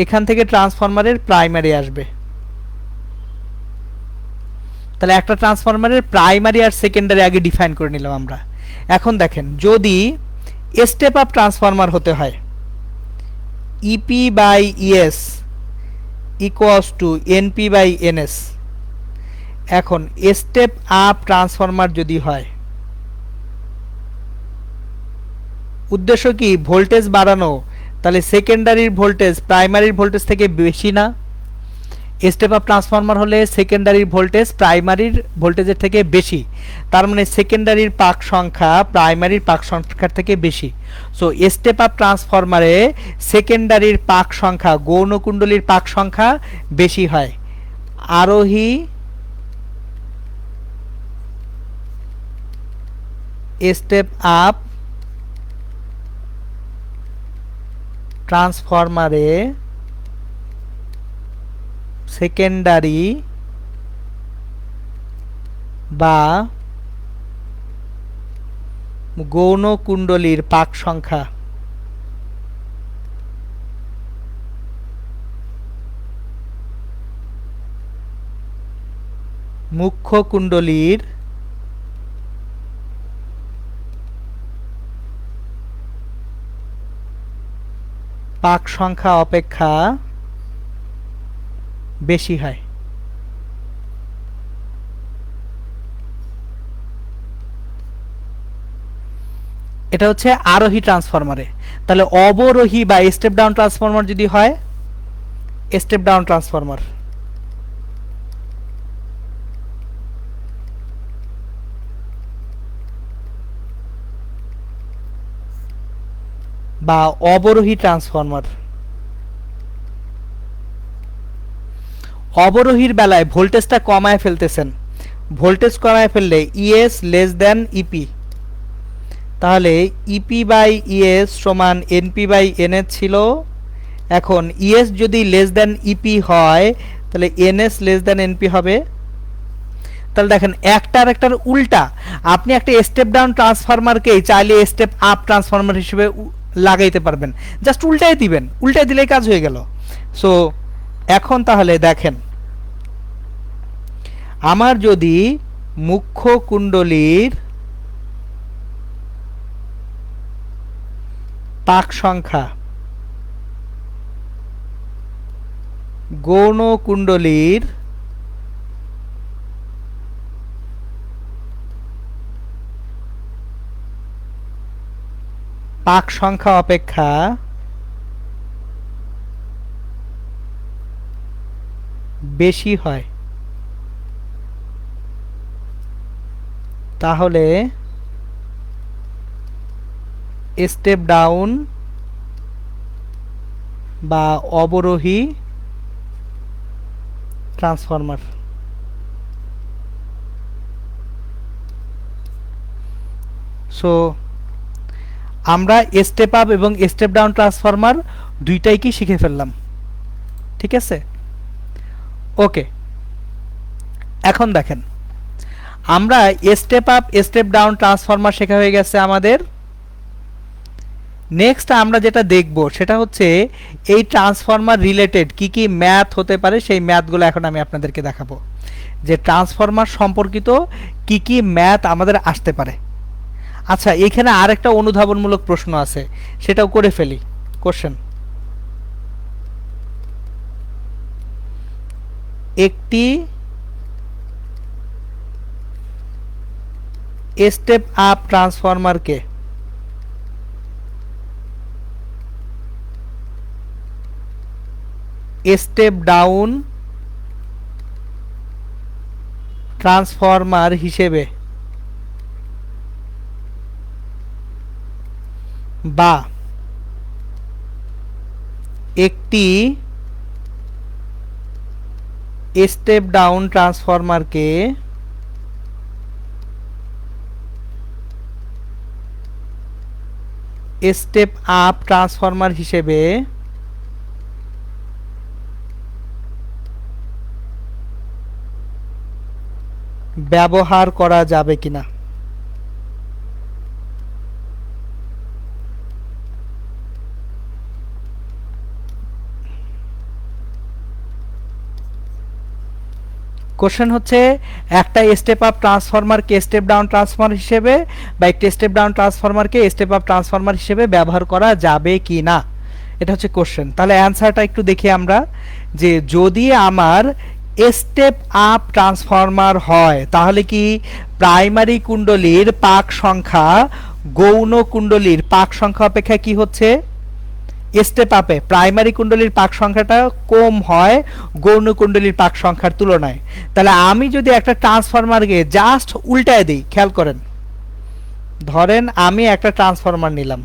Speaker 1: এখান থেকে ট্রান্সফরমারের প্রাইমারি আসবে। তাহলে একটা ট্রান্সফরমারের প্রাইমারি আর সেকেন্ডারি আগে ডিফাইন করে নিলাম আমরা। এখন দেখেন যদি স্টেপ আপ ট্রান্সফরমার হতে হয়, EP by ES equals to NP by NS. এখন স্টেপ আপ ট্রান্সফরমার যদি হয়, উদ্দেশ্য কি? ভোল্টেজ বাড়ানো। তাহলে সেকেন্ডারির ভোল্টেজ প্রাইমারির ভোল্টেজ থেকে বেশি না? স্টেপ আপ ট্রান্সফরমার হলে সেকেন্ডারির ভোল্টেজ প্রাইমারির ভোল্টেজের থেকে বেশি, তার মানে সেকেন্ডারির পাক সংখ্যা প্রাইমারির পাক সংখ্যার থেকে বেশি। সো স্টেপ আপ ট্রান্সফরমারে সেকেন্ডারির পাক সংখ্যা গৌণকুণ্ডলীর পাক সংখ্যা বেশি হয়। আরোহী স্টেপ আপ ট্রান্সফরমারে সেকেন্ডারি বা গৌণকুণ্ডলীর পাক সংখ্যা মুখ্য কুণ্ডলীর পাক সংখ্যা অপেক্ষা বেশি হয়। এটা হচ্ছে আরোহী ট্রান্সফরমারে। তাহলে অবরোহী বা স্টেপ ডাউন ট্রান্সফরমার যদি হয়, স্টেপ ডাউন ট্রান্সফরমার বা অবরোহী ট্রান্সফরমার, অবরোহীর বেলায় ভোল্টেজটা কমায় ফেলতেছেন, ভোল্টেজ কমায় ফেললে ইএস লেস দেন ইপি, তাহলে ইপি বাই ইএস সমান এনপি বাই এনএস ছিল। এখন ইএস যদি লেস দেন ইপি হয় তাহলে এনএস লেস দেন এনপি হবে। তাহলে দেখেন একটার একটার উল্টা। আপনি একটা স্টেপ ডাউন ট্রান্সফরমারকেই চাইলে স্টেপ আপ ট্রান্সফরমার হিসেবে লাগাইতে পারবেন, জাস্ট উল্টাই দিবেন, উল্টাই দিলেই কাজ হয়ে গেল। সো এখন তাহলে দেখেন, আমার যদি মুখ্য কুণ্ডলীর পাক সংখ্যা গৌণকুণ্ডলীর পাক সংখ্যা অপেক্ষা বেশি হয়, তাহলে স্টেপ ডাউন বা অবরোহী ট্রান্সফরমার। সো আমরা স্টেপ আপ এবং স্টেপ ডাউন ট্রান্সফরমার দুইটাই কি শিখে ফেললাম, ঠিক আছে? ওকে, এখন দেখেন আমরা step up step down transformer শেখা হয়ে গেছে আমাদের। নেক্সট আমরা যেটা দেখব সেটা হচ্ছে এই ট্রান্সফরমার রিলেটেড কি কি ম্যাথ হতে পারে, সেই ম্যাথগুলো এখন আমি আপনাদেরকে দেখাবো, যে ট্রান্সফরমার সম্পর্কিত কি কি ম্যাথ আমাদের আসতে পারে। আচ্ছা, এখানে আরেকটা অনুধাবনমূলক প্রশ্ন আছে, সেটাও করে ফেলি। কোশ্চেন: একটি স্টেপ আপ ট্রান্সফরমারকে স্টেপ ডাউন ট্রান্সফরমার হিসেবে বা একটি স্টেপ ডাউন ট্রান্সফরমারকে স্টেপ আপ ট্রান্সফরমার হিসেবে ব্যবহার করা যাবে কিনা। কোশ্চেন হচ্ছে একটা স্টেপ আপ ট্রান্সফরমারকে স্টেপ ডাউন ট্রান্সফরমার হিসেবে বা একটা স্টেপ ডাউন ট্রান্সফরমারকে স্টেপ আপ ট্রান্সফরমার হিসেবে ব্যবহার করা যাবে কি না, এটা হচ্ছে কোশ্চেন। তাহলে অ্যান্সারটা একটু দেখি আমরা, যে যদি আমার স্টেপ আপ ট্রান্সফরমার হয় তাহলে কি প্রাইমারি কুণ্ডলীর পাক সংখ্যা গৌণ কুণ্ডলীর পাক সংখ্যা অপেক্ষা কি হচ্ছে, স্টেপ আপে প্রাইমারি কুণ্ডলীর পাক সংখ্যাটা কম হয় গৌণ কুণ্ডলীর পাক সংখ্যার তুলনায়। তাহলে আমি যদি একটা ট্রান্সফরমারকে জাস্ট উল্টায় দিই, খেয়াল করেন, ধরেন আমি একটা ট্রান্সফরমার নিলাম,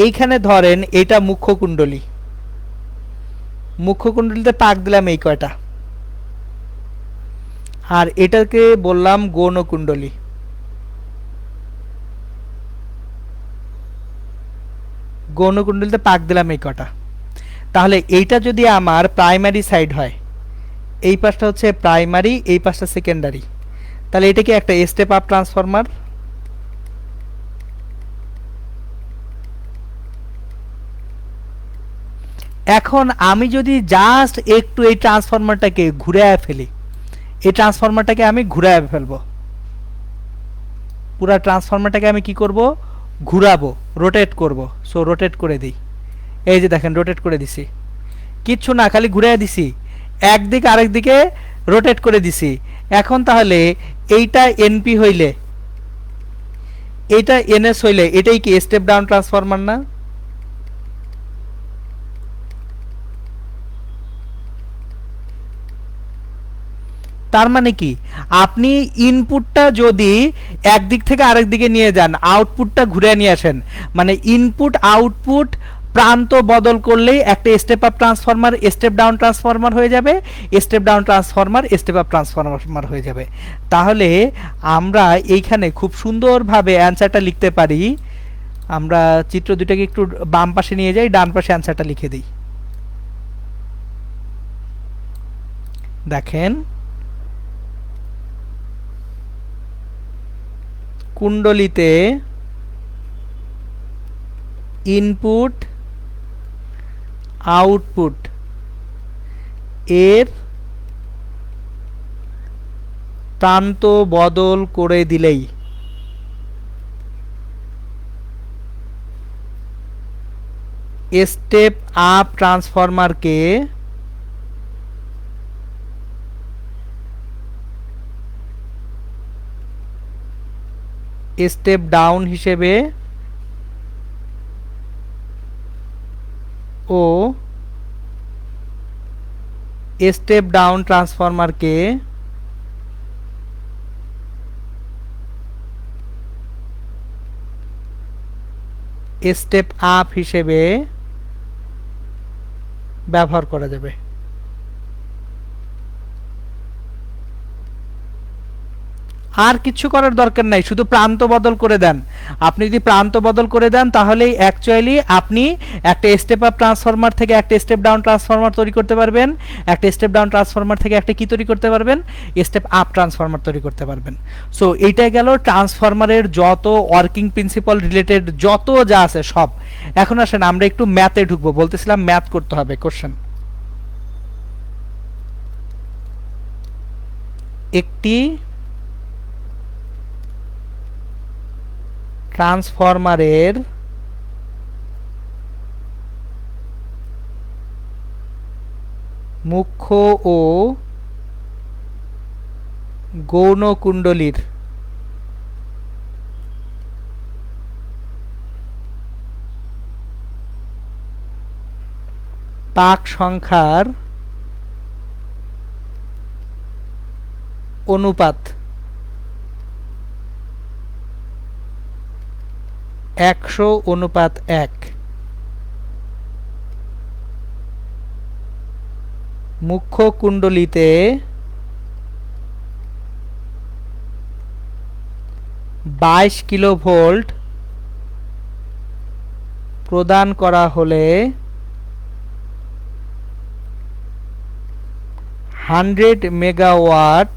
Speaker 1: এইখানে ধরেন এটা মুখ্য কুণ্ডলী, মুখ্য কুণ্ডলীতে পাক দিলাম এই কয়টা, আর এটাকে বললাম গৌণ কুণ্ডলী। গৌণ কুণ্ডলীতে পাক দিলাম এই কটা। তাহলে এইটা যদি আমার প্রাইমারি সাইড হয়, এই পাশটা হচ্ছে প্রাইমারি, এই পাশটা সেকেন্ডারি, তাহলে এটা কি একটা স্টেপ আপ ট্রান্সফরমার? এখন আমি যদি জাস্ট একটু এই ট্রান্সফরমারটাকে ঘুরায় ফেলি, এই ট্রান্সফরমারটাকে আমি ঘুরায় ফেলবো, পুরা ট্রান্সফরমারটাকে আমি কি করব, ঘুরাবো, রোটেট করব। সো রোটেট করে দিই, এই যে দেখেন রোটেট করে দিছি, কিচ্ছু না, খালি ঘুরাই দিছি, একদিক আরেক দিকে রোটেট করে দিছি। এখন তাহলে এইটা এনপি হইলে, এইটা এনএস হইলে, এটাই কি স্টেপ ডাউন ট্রান্সফরমার না? তার মানে কি, আপনি ইনপুটটা যদি একদিক থেকে আরেক দিকে নিয়ে যান, আউটপুটটা ঘুরে নিয়ে আসেন, মানে ইনপুট আউটপুট প্রান্ত বদল করলেই একটা step up transformer step down transformer হয়ে যাবে, step down transformer step up transformer হয়ে যাবে। তাহলে আমরা এইখানে খুব সুন্দরভাবে অ্যান্সারটা লিখতে পারি। আমরা চিত্র দুটাকে একটু বাম পাশে নিয়ে যাই, ডান পাশে অ্যান্সারটা লিখে দিই। দেখেন, কুণ্ডলীতে ইনপুট আউটপুট এর প্রান্ত বদল করে দিলেই স্টেপ আপ ট্রান্সফরমারকে স্টেপ ডাউন হিসেবে ও স্টেপ ডাউন ট্রান্সফরমারকে স্টেপ আপ হিসেবে ব্যবহার করা যাবে। আর কিছু করার দরকার নাই, শুধু প্রান্ত বদল করে দেন। আপনি যদি প্রান্ত বদল করে দেন তাহলেই অ্যাকচুয়ালি আপনি একটা স্টেপ আপ ট্রান্সফরমার থেকে একটা স্টেপ ডাউন ট্রান্সফরমার তৈরি করতে পারবেন, একটা স্টেপ ডাউন ট্রান্সফরমার থেকে একটা কি তৈরি করতে পারবেন, স্টেপ আপ ট্রান্সফরমার তৈরি করতে পারবেন। সো এইটাই গেল ট্রান্সফরমারের যত ওয়ার্কিং প্রিন্সিপাল রিলেটেড যত যা আছে সব। এখন আসেন আমরা একটু ম্যাথে ঢুকবো, বলতেছিলাম ম্যাথ করতে হবে। কোশ্চেন, একটি ট্রান্সফরমারের মুখ্য ও গৌণ কুণ্ডলীর পাক সংখ্যার অনুপাত 100:1। মুখ্য কুণ্ডলীতে 22 কিলোভোল্ট প্রদান করা হলে 100 মেগাওয়াট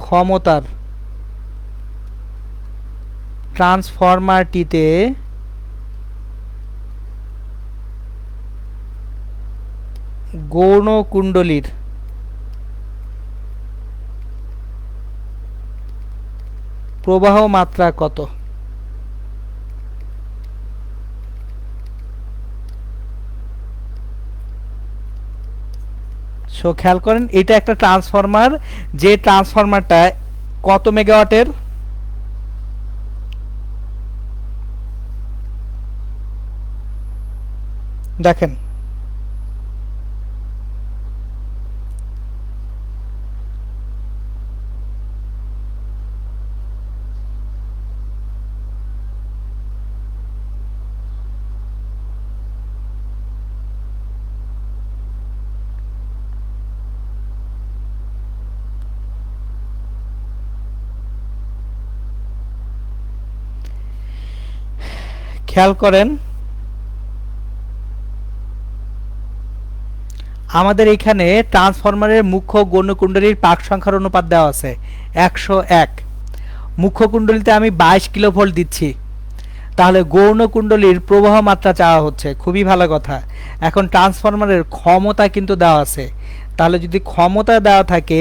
Speaker 1: ক্ষমতার ট্রান্সফরমারটিতে গৌণ কুণ্ডলীর প্রবাহ মাত্রা কত? সো খেয়াল করেন এটা একটা ট্রান্সফরমার, যে ট্রান্সফরমারটা কত মেগাওয়াটের, দেখেন খেয়াল করেন আমাদের এখানে ট্রান্সফরমারের মুখ্য গৌণকুণ্ডলীর পাক সংখ্যার অনুপাত দেওয়া আছে 101। মুখ্য কুণ্ডলীতে আমি 22 কিলোভোল্ট দিচ্ছি, তাহলে গৌণকুণ্ডলীর প্রবাহ মাত্রা চাওয়া হচ্ছে, খুবই ভালো কথা। এখন ট্রান্সফরমারের ক্ষমতা কিন্তু দেওয়া আছে, তাহলে যদি ক্ষমতা দেওয়া থাকে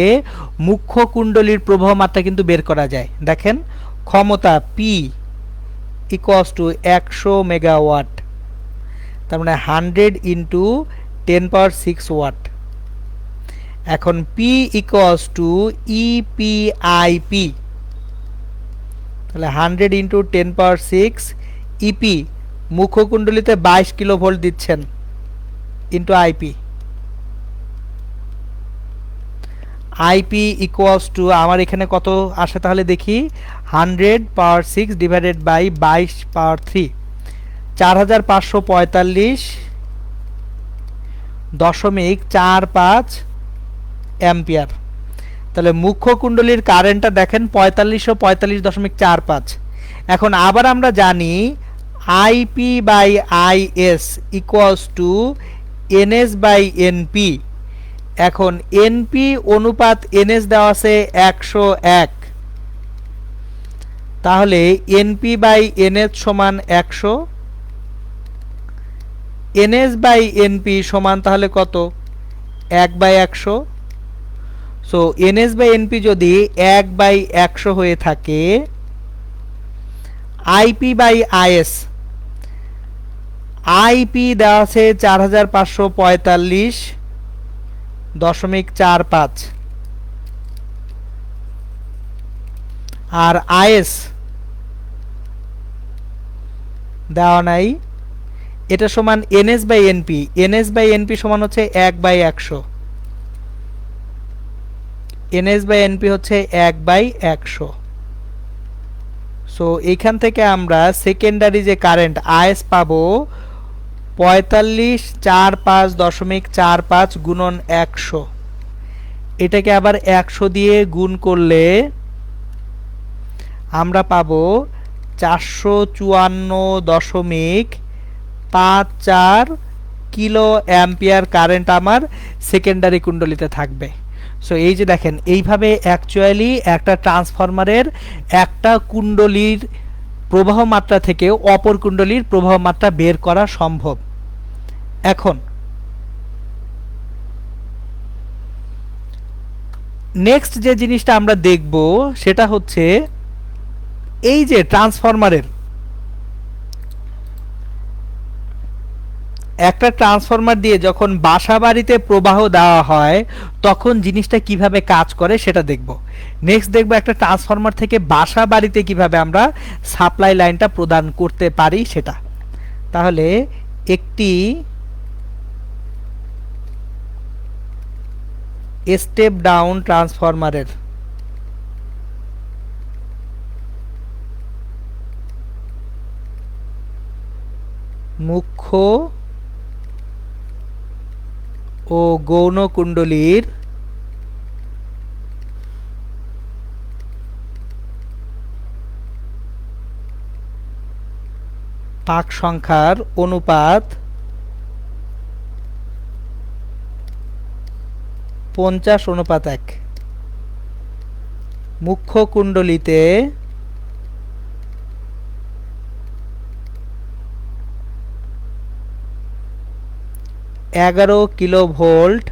Speaker 1: মুখ্য কুণ্ডলীর প্রবাহ মাত্রা কিন্তু বের করা যায়। দেখেন ক্ষমতা পি ইকুয়ালস টু 100 মেগাওয়াট, তার মানে 100 ইন্টু 10⁶ ওয়াট। এখন পি ইকুয়ালস টু ইপিআইপি, তাহলে 100 ইন্টু 10⁶ ইপি, মুখ্যকুণ্ডলিতে 22 কিলোভোল্ট দিচ্ছেন, into IP. IP equals to আমার এখানে কত আসে তাহলে দেখি, 100⁶ ডিভাইডেড বাই 22⁻3, 4545.45 অ্যাম্পিয়ার। তাহলে মুখ্য কুণ্ডলীর কারেন্টটা দেখেন 4545.45। এখন আবার আমরা জানি IP by IS equals to NS by NP. এখন এনপি অনুপাত এনএস দেওয়া আছে 101, তাহলে এনপি বাই এনএস সমান 100, এনএস বাই এনপি সমান তাহলে কত, 1/100। সো এনএস বাই এনপি যদি 1/100 হয়ে থাকে, আইপি বাই আইএস, আইপি দেওয়া আছে 4545.45, আর আইএস দেওয়া নাই, এটা সমান NS by NP. NS by NP সমান হচ্ছে 1/100, এনএস বাই এনপি হচ্ছে 1/100। সো এইখান থেকে আমরা সেকেন্ডারি যে কারেন্ট আইএস পাবো 4545.45 গুণন 100, এটাকে আবার 100 দিয়ে গুণ করলে আমরা পাবো 454.54 কিলো অ্যাম্পিয়ার কারেন্ট আমার সেকেন্ডারি কুণ্ডলিতে থাকবে। সো এই যে দেখেন এইভাবে অ্যাকচুয়ালি একটা ট্রান্সফরমারের একটা কুণ্ডলীর প্রবাহ মাত্রা থেকে অপর কুণ্ডলীর প্রবাহ মাত্রা বের করা সম্ভব। এখন নেক্সট যে জিনিসটা আমরা দেখব সেটা হচ্ছে এই যে ট্রান্সফরমারের একটা ট্রান্সফরমার দিয়ে যখন বাসাবাড়িতে প্রবাহ দেওয়া হয় তখন জিনিসটা কিভাবে কাজ করে সেটা দেখব। নেক্সট দেখব একটা ট্রান্সফরমার থেকে বাসাবাড়িতে কিভাবে আমরা সাপ্লাই লাইনটা প্রদান করতে পারি সেটা। তাহলে একটি স্টেপ ডাউন ট্রান্সফরমারের মুখ্য ও গৌণ কুণ্ডলীর পাক সংখ্যার অনুপাত 50:1। মুখ্য কুণ্ডলীতে 11 কিলোভোল্ট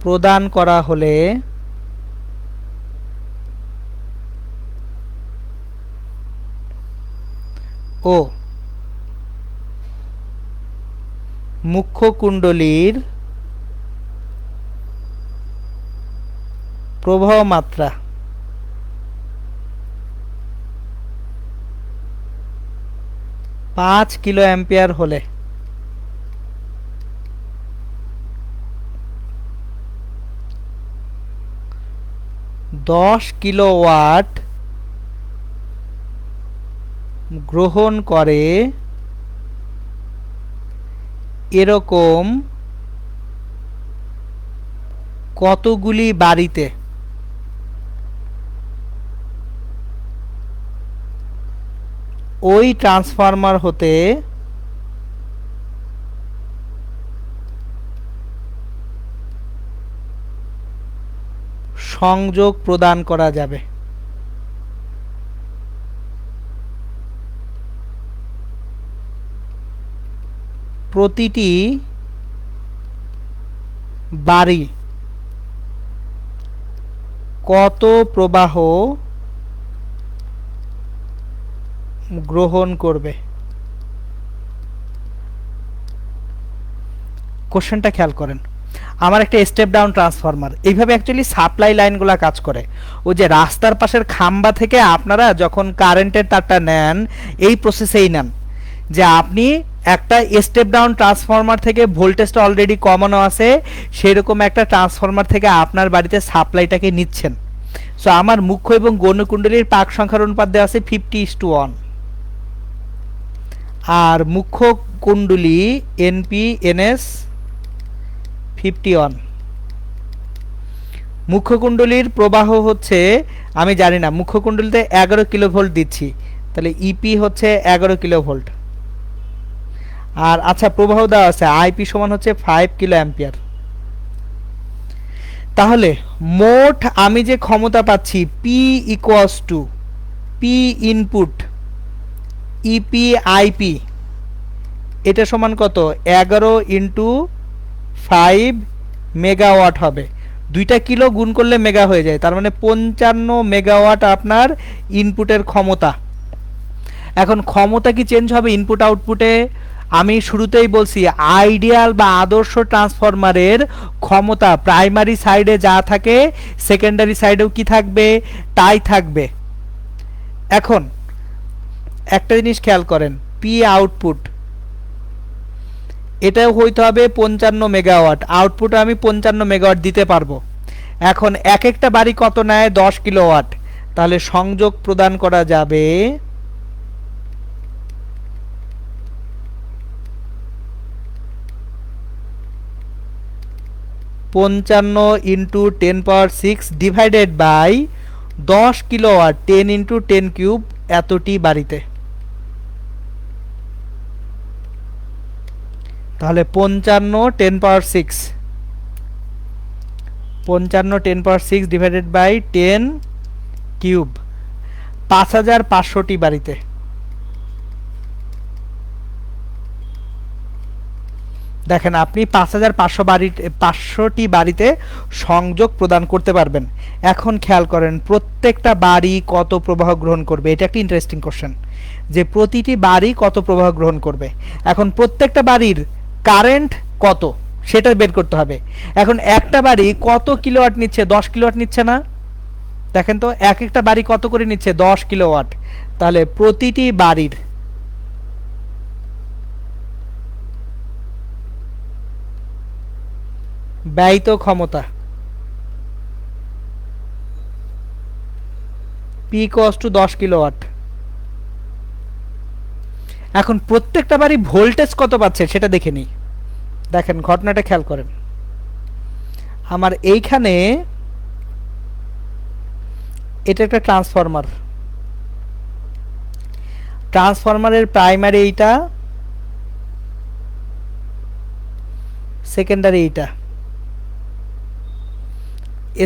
Speaker 1: প্রদান করা হলে ও মুখ্য কুণ্ডলীর প্রবাহ মাত্রা পাঁচ কিলো অ্যাম্পিয়ার হলে দশ কিলোওয়াট গ্রহণ করে এরকম কতগুলি বাড়িতে ওই ট্রান্সফরমার হতে সংযোগ প্রদান করা যাবে। প্রতিটি বাড়ি কত প্রবাহ গ্রহণ করবে? কোশ্চেনটা খেয়াল করেন। আমার একটা স্টেপ ডাউন ট্রান্সফরমার, এইভাবে অ্যাকচুয়ালি সাপ্লাই লাইনগুলো কাজ করে। ও যে রাস্তার পাশের খাম্বা থেকে আপনারা যখন কারেন্টের তারটা নেন, এই প্রসেসেই নেন যে আপনি একটা স্টেপ ডাউন ট্রান্সফরমার থেকে ভোল্টেজটা অলরেডি কমানো আছে, সেরকম একটা ট্রান্সফরমার থেকে আপনার বাড়িতে সাপ্লাইটাকে নিচ্ছেন। সো আমার মুখ্য এবং গৌণকুণ্ডলীর পাক সংখ্যার অনুপাত দেওয়া আছে 50:1, আর মুখ্য কুণ্ডলী NP/NS 51। মুখ্য কুণ্ডলীর প্রবাহ হচ্ছে, আমি জানি না, মুখ্য কুণ্ডলীতে 11 কিলো ভোল্ট দিচ্ছি, তাহলে ইপি হচ্ছে 11 কিলো ভোল্ট। আর আচ্ছা, প্রবাহ দেওয়া আছে আইপি সমান হচ্ছে 5 কিলো অ্যাম্পিয়ার। তাহলে মোট আমি যে ক্ষমতা পাচ্ছি P equals to P input EP IP, এটা সমান কত? 11 ইন্টু 5 মেগাওয়াট হবে। 2টা কিলো গুণ করলে মেগা হয়ে যায়, তার মানে 55 মেগাওয়াট আপনার ইনপুটের ক্ষমতা। এখন ক্ষমতা কি চেঞ্জ হবে ইনপুট আউটপুটে? আমি শুরুতেই বলছি আইডিয়াল বা আদর্শ ট্রান্সফরমারের ক্ষমতা প্রাইমারি সাইডে যা থাকে সেকেন্ডারি সাইডেও কি থাকবে? তাই থাকবে। এখন একটা জিনিস খেয়াল করেন, পি আউটপুট এটাও হইতে হবে 55 মেগাওয়াট, আউটপুটে আমি 55 মেগাওয়াট দিতে পারবো। এখন এক একটা বাড়ি কত নেয়? 10 কিলোওয়াট, তাহলে সংযোগ প্রদান করা যাবে 55 into 10⁶ divided by 10 kilowatt 10 into 10 cube এতটি বাড়িতে। তাহলে 55 10⁶ ডিভাইডেড বাই 10 কিউব 5500টি বাড়িতে। দেখেন আপনি 5500টি বাড়িতে সংযোগ প্রদান করতে পারবেন। এখন খেয়াল করেন প্রত্যেকটা বাড়ি কত প্রবাহ গ্রহণ করবে। এটা একটা ইন্টারেস্টিং কোশ্চেন যে প্রতিটি বাড়ি কত প্রবাহ গ্রহণ করবে। এখন প্রত্যেকটা বাড়ির কারেন্ট কত সেটা বের করতে হবে। এখন একটা বাড়ি কত কিলোওয়াট নিচ্ছে? 10 কিলোওয়াট নিচ্ছে না? দেখেন তো এক একটা বাড়ি কত করে নিচ্ছে? 10 কিলোওয়াট। তাহলে প্রতিটি বাড়ির ব্যয়িত ক্ষমতা পি ইকুয়ালস টু 10 কিলোওয়াট। এখন প্রত্যেকটা বাড়ি ভোল্টেজ কত পাচ্ছে সেটা দেখে নিই। দেখেন ঘটনাটা খেয়াল করেন, আমার এইখানে এটা একটা ট্রান্সফরমার, ট্রান্সফরমারের প্রাইমারি এইটা, সেকেন্ডারি এইটা।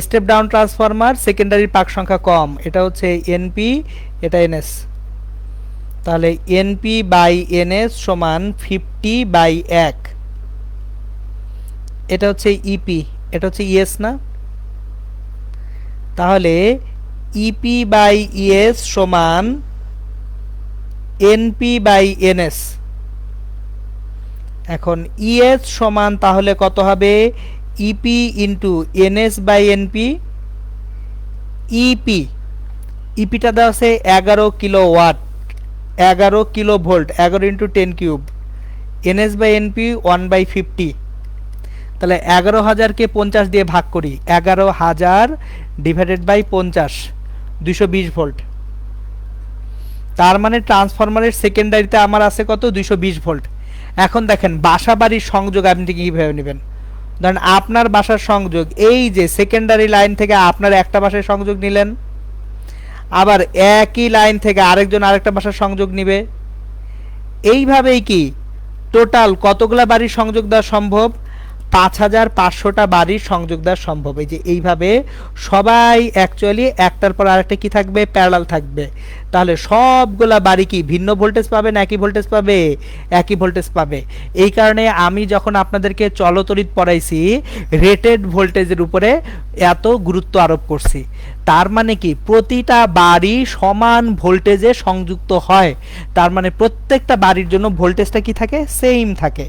Speaker 1: স্টেপ ডাউন ট্রান্সফরমার, সেকেন্ডারির পাক সংখ্যা কম, এটা হচ্ছে এনপি, এটা এনএস। তাহলে এনপি বাই এনএস সমান 50/1। এটা হচ্ছে ইপি, এটা হচ্ছে ইএস না? তাহলে ইপি বাই ইএস সমান এনপি বাই এনএস। এখন ইএস সমান তাহলে কত হবে, EP into NS by NP. EP, ইপিটা দেওয়া আছে 11 kilowatt, 11 kilovolt, 11 into 10 cube. NS by NP 1/50। তাহলে 11,000কে 50 দিয়ে ভাগ করি, 11,000 ডিভাইডেড বাই 50, 220 ভোল্ট। তার মানে ট্রান্সফরমারের সেকেন্ডারিতে আমার আছে কত, 220 ভোল্ট। এখন দেখেন বাসা বাড়ির সংযোগ আপনি কীভাবে নেবেন। ধরেন আপনার বাসার সংযোগ, এই যে সেকেন্ডারি লাইন থেকে আপনার একটা বাসায় সংযোগ নিলেন, আবার একই লাইন থেকে আরেকজন আরেকটা বাসার সংযোগ নিবে। এইভাবেই কি টোটাল কতগুলা বাড়ির সংযোগ দেওয়া সম্ভব, 5,500টা বাড়ির সংযোগ দেওয়া সম্ভব। এই যে এইভাবে সবাই অ্যাকচুয়ালি একটার পর আরেকটা কি থাকবে, প্যারালাল থাকবে। তাহলে সবগুলা বাড়ি কি ভিন্ন ভোল্টেজ পাবে না একই ভোল্টেজ পাবে, একই ভোল্টেজ পাবে। এই কারণে আমি যখন আপনাদেরকে চলতড়িৎ পড়াইছি রেটেড ভোল্টেজের উপরে এত গুরুত্ব আরোপ করছি। তার মানে কি প্রতিটা বাড়ি সমান ভোল্টেজে সংযুক্ত হয়, তার মানে প্রত্যেকটা বাড়ির জন্য ভোল্টেজটা কি থাকে, সেম থাকে।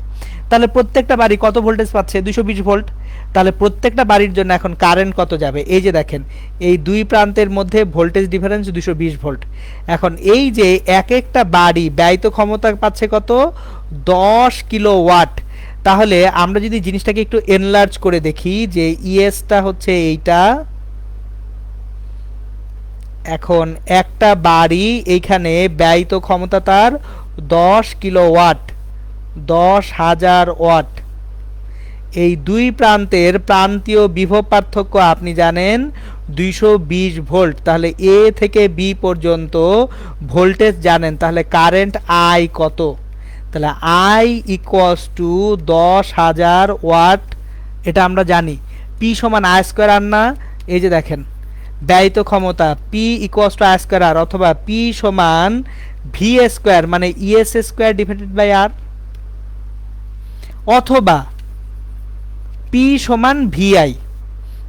Speaker 1: তাহলে প্রত্যেকটা বাড়ি কত ভোল্টেজ পাচ্ছে, 220 ভোল্ট। তাহলে প্রত্যেকটা বাড়ির জন্য এখন কারেন্ট কত যাবে, এই যে দেখেন এই দুই প্রান্তের মধ্যে ভোল্টেজ ডিফারেন্স 220 ভোল্ট। এখন এই যে এক একটা বাড়ি ব্যয়িত ক্ষমতা পাচ্ছে কত, 10 কিলো ওয়াট। তাহলে আমরা যদি জিনিসটাকে একটু এনলার্জ করে দেখি যে ইএসটা হচ্ছে এইটা, এখন একটা বাড়ি এইখানে ব্যয়িত ক্ষমতা তার 10 কিলো ওয়াট, 10,000 ওয়াট। এই দুই প্রান্তের প্রান্তীয় বিভব পার্থক্য আপনি জানেন 220 ভোল্ট। তাহলে এ থেকে বি পর্যন্ত ভোল্টেজ জানেন, তাহলে কারেন্ট আই কত, তাহলে আই ইকুয়ালস টু 10,000 ওয়াট, এটা আমরা জানি। পি সমান আই স্কোয়ার আর না, এই যে দেখেন ব্যয়িত ক্ষমতা P equals to I square R, অথবা পি সমান ভি স্কোয়ার মানে ES square divided by R, অথবা পি সমান ভিআই।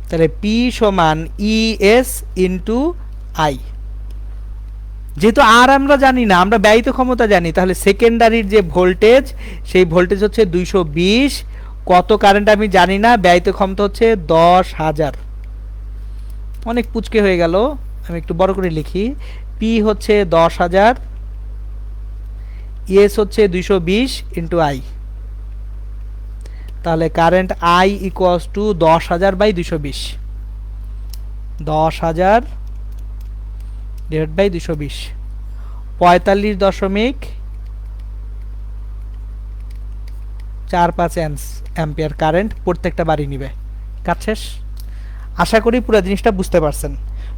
Speaker 1: তাহলে পি সমান ইএস ইন্টু আই। যেহেতু আর আমরা জানি না, আমরা ব্যয়িত ক্ষমতা জানি, তাহলে সেকেন্ডারির যে ভোল্টেজ সেই ভোল্টেজ হচ্ছে 220। কত কারেন্ট আমি জানি না, ব্যয়িত ক্ষমতা হচ্ছে 10,000। অনেক পুচকে হয়ে গেল, আমি একটু বড় করে লিখি। পি হচ্ছে 10,000, ইএস হচ্ছে 220 ইন্টু আই। তাহলে current I equals to 10,000 by 220, 10,000 divide by 220, 45.45 ampere current প্রত্যেকটা বাড়ি নিবে। কাজ শেষ। আশা করি পুরো জিনিসটা বুঝতে পারছেন।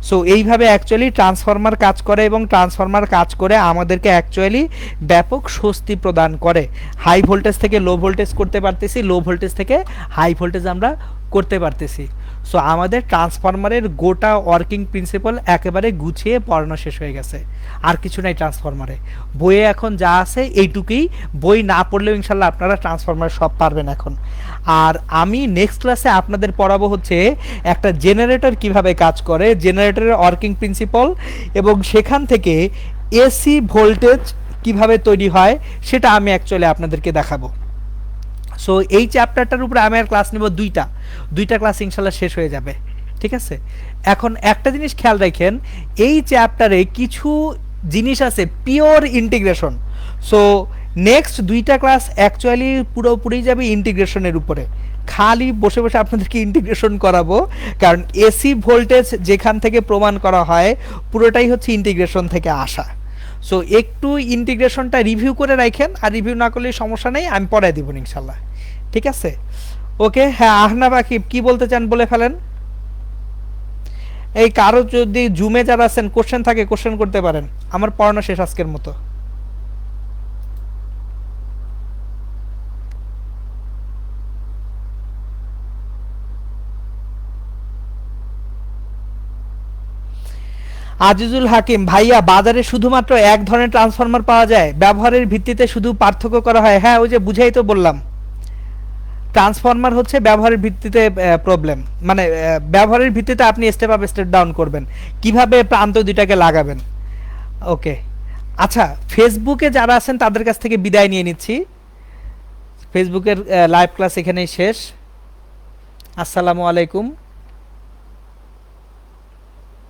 Speaker 1: সো এইভাবে অ্যাকচুয়ালি ট্রান্সফরমার কাজ করে, এবং ট্রান্সফরমার কাজ করে আমাদেরকে অ্যাকচুয়ালি ব্যাপক স্বস্তি প্রদান করে। হাই ভোল্টেজ থেকে লো ভোল্টেজ করতে পারতেছি, লো ভোল্টেজ থেকে হাই ভোল্টেজ আমরা করতে পারতেছি। সো আমাদের ট্রান্সফরমারের গোটা ওয়ার্কিং প্রিন্সিপাল একেবারে গুছিয়ে পড়ানো শেষ হয়ে গেছে, আর কিছু নাই ট্রান্সফরমারে। বইয়ে এখন যা আছে এইটুকুই, বই না পড়লেও ইনশাল্লাহ আপনারা ট্রান্সফরমার সব পারবেন এখন। আর আমি নেক্সট ক্লাসে আপনাদের পড়াবো হচ্ছে একটা জেনারেটর কিভাবে কাজ করে, জেনারেটরের ওয়ার্কিং প্রিন্সিপাল, এবং সেখান থেকে এসি ভোল্টেজ কিভাবে তৈরি হয় সেটা আমি অ্যাকচুয়ালি আপনাদেরকে দেখাবো। সো এই চ্যাপ্টারটার উপরে আমি আর ক্লাস নেব দুইটা ক্লাস ইনশাল্লাহ শেষ হয়ে যাবে, ঠিক আছে। এখন একটা জিনিস খেয়াল রাখেন, এই চ্যাপ্টারে কিছু জিনিস আছে পিওর ইন্টিগ্রেশন। সো নেক্সট দুইটা ক্লাস অ্যাকচুয়ালি পুরোপুরি যাবে ইন্টিগ্রেশনের উপরে, খালি বসে বসে আপনাদেরকে ইন্টিগ্রেশন করাবো, কারণ এসি ভোল্টেজ যেখান থেকে প্রমাণ করা হয় পুরোটাই হচ্ছে ইন্টিগ্রেশন থেকে আসা। সো একটু ইন্টিগ্রেশনটা রিভিউ করে রাখেন, আর রিভিউ না করলে সমস্যা নেই, আমি পড়াই দিব ইনশাল্লাহ, ঠিক আছে। ওকে, হ্যাঁ আহনাব আকিব কি বলতে চান বলে ফেলেন। এই কারো যদি জুমে যারা আছেন কোশ্চেন থাকে কোশ্চেন করতে পারেন, আমার পড়ানো শেষ আজকের মতো। আজিজুল হাকিম ভাইয়া, বাজারে শুধুমাত্র এক ধরনের ট্রান্সফরমার পাওয়া যায়, ব্যবহারের ভিত্তিতে শুধু পার্থক্য করা হয়। হ্যাঁ ওই যে বুঝাই তো বললাম, ট্রান্সফরমার হচ্ছে ব্যবহারের ভিত্তিতে প্রবলেম, মানে ব্যবহারের ভিত্তিতে আপনি স্টেপ আপ স্টেপ ডাউন করবেন, কিভাবে প্রান্ত দুইটাকে লাগাবেন। ওকে আচ্ছা, ফেসবুকে যারা আছেন তাদের কাছ থেকে বিদায় নিয়ে নিচ্ছি। ফেসবুকের লাইভ ক্লাস এখানেই শেষ। আসসালামু আলাইকুম।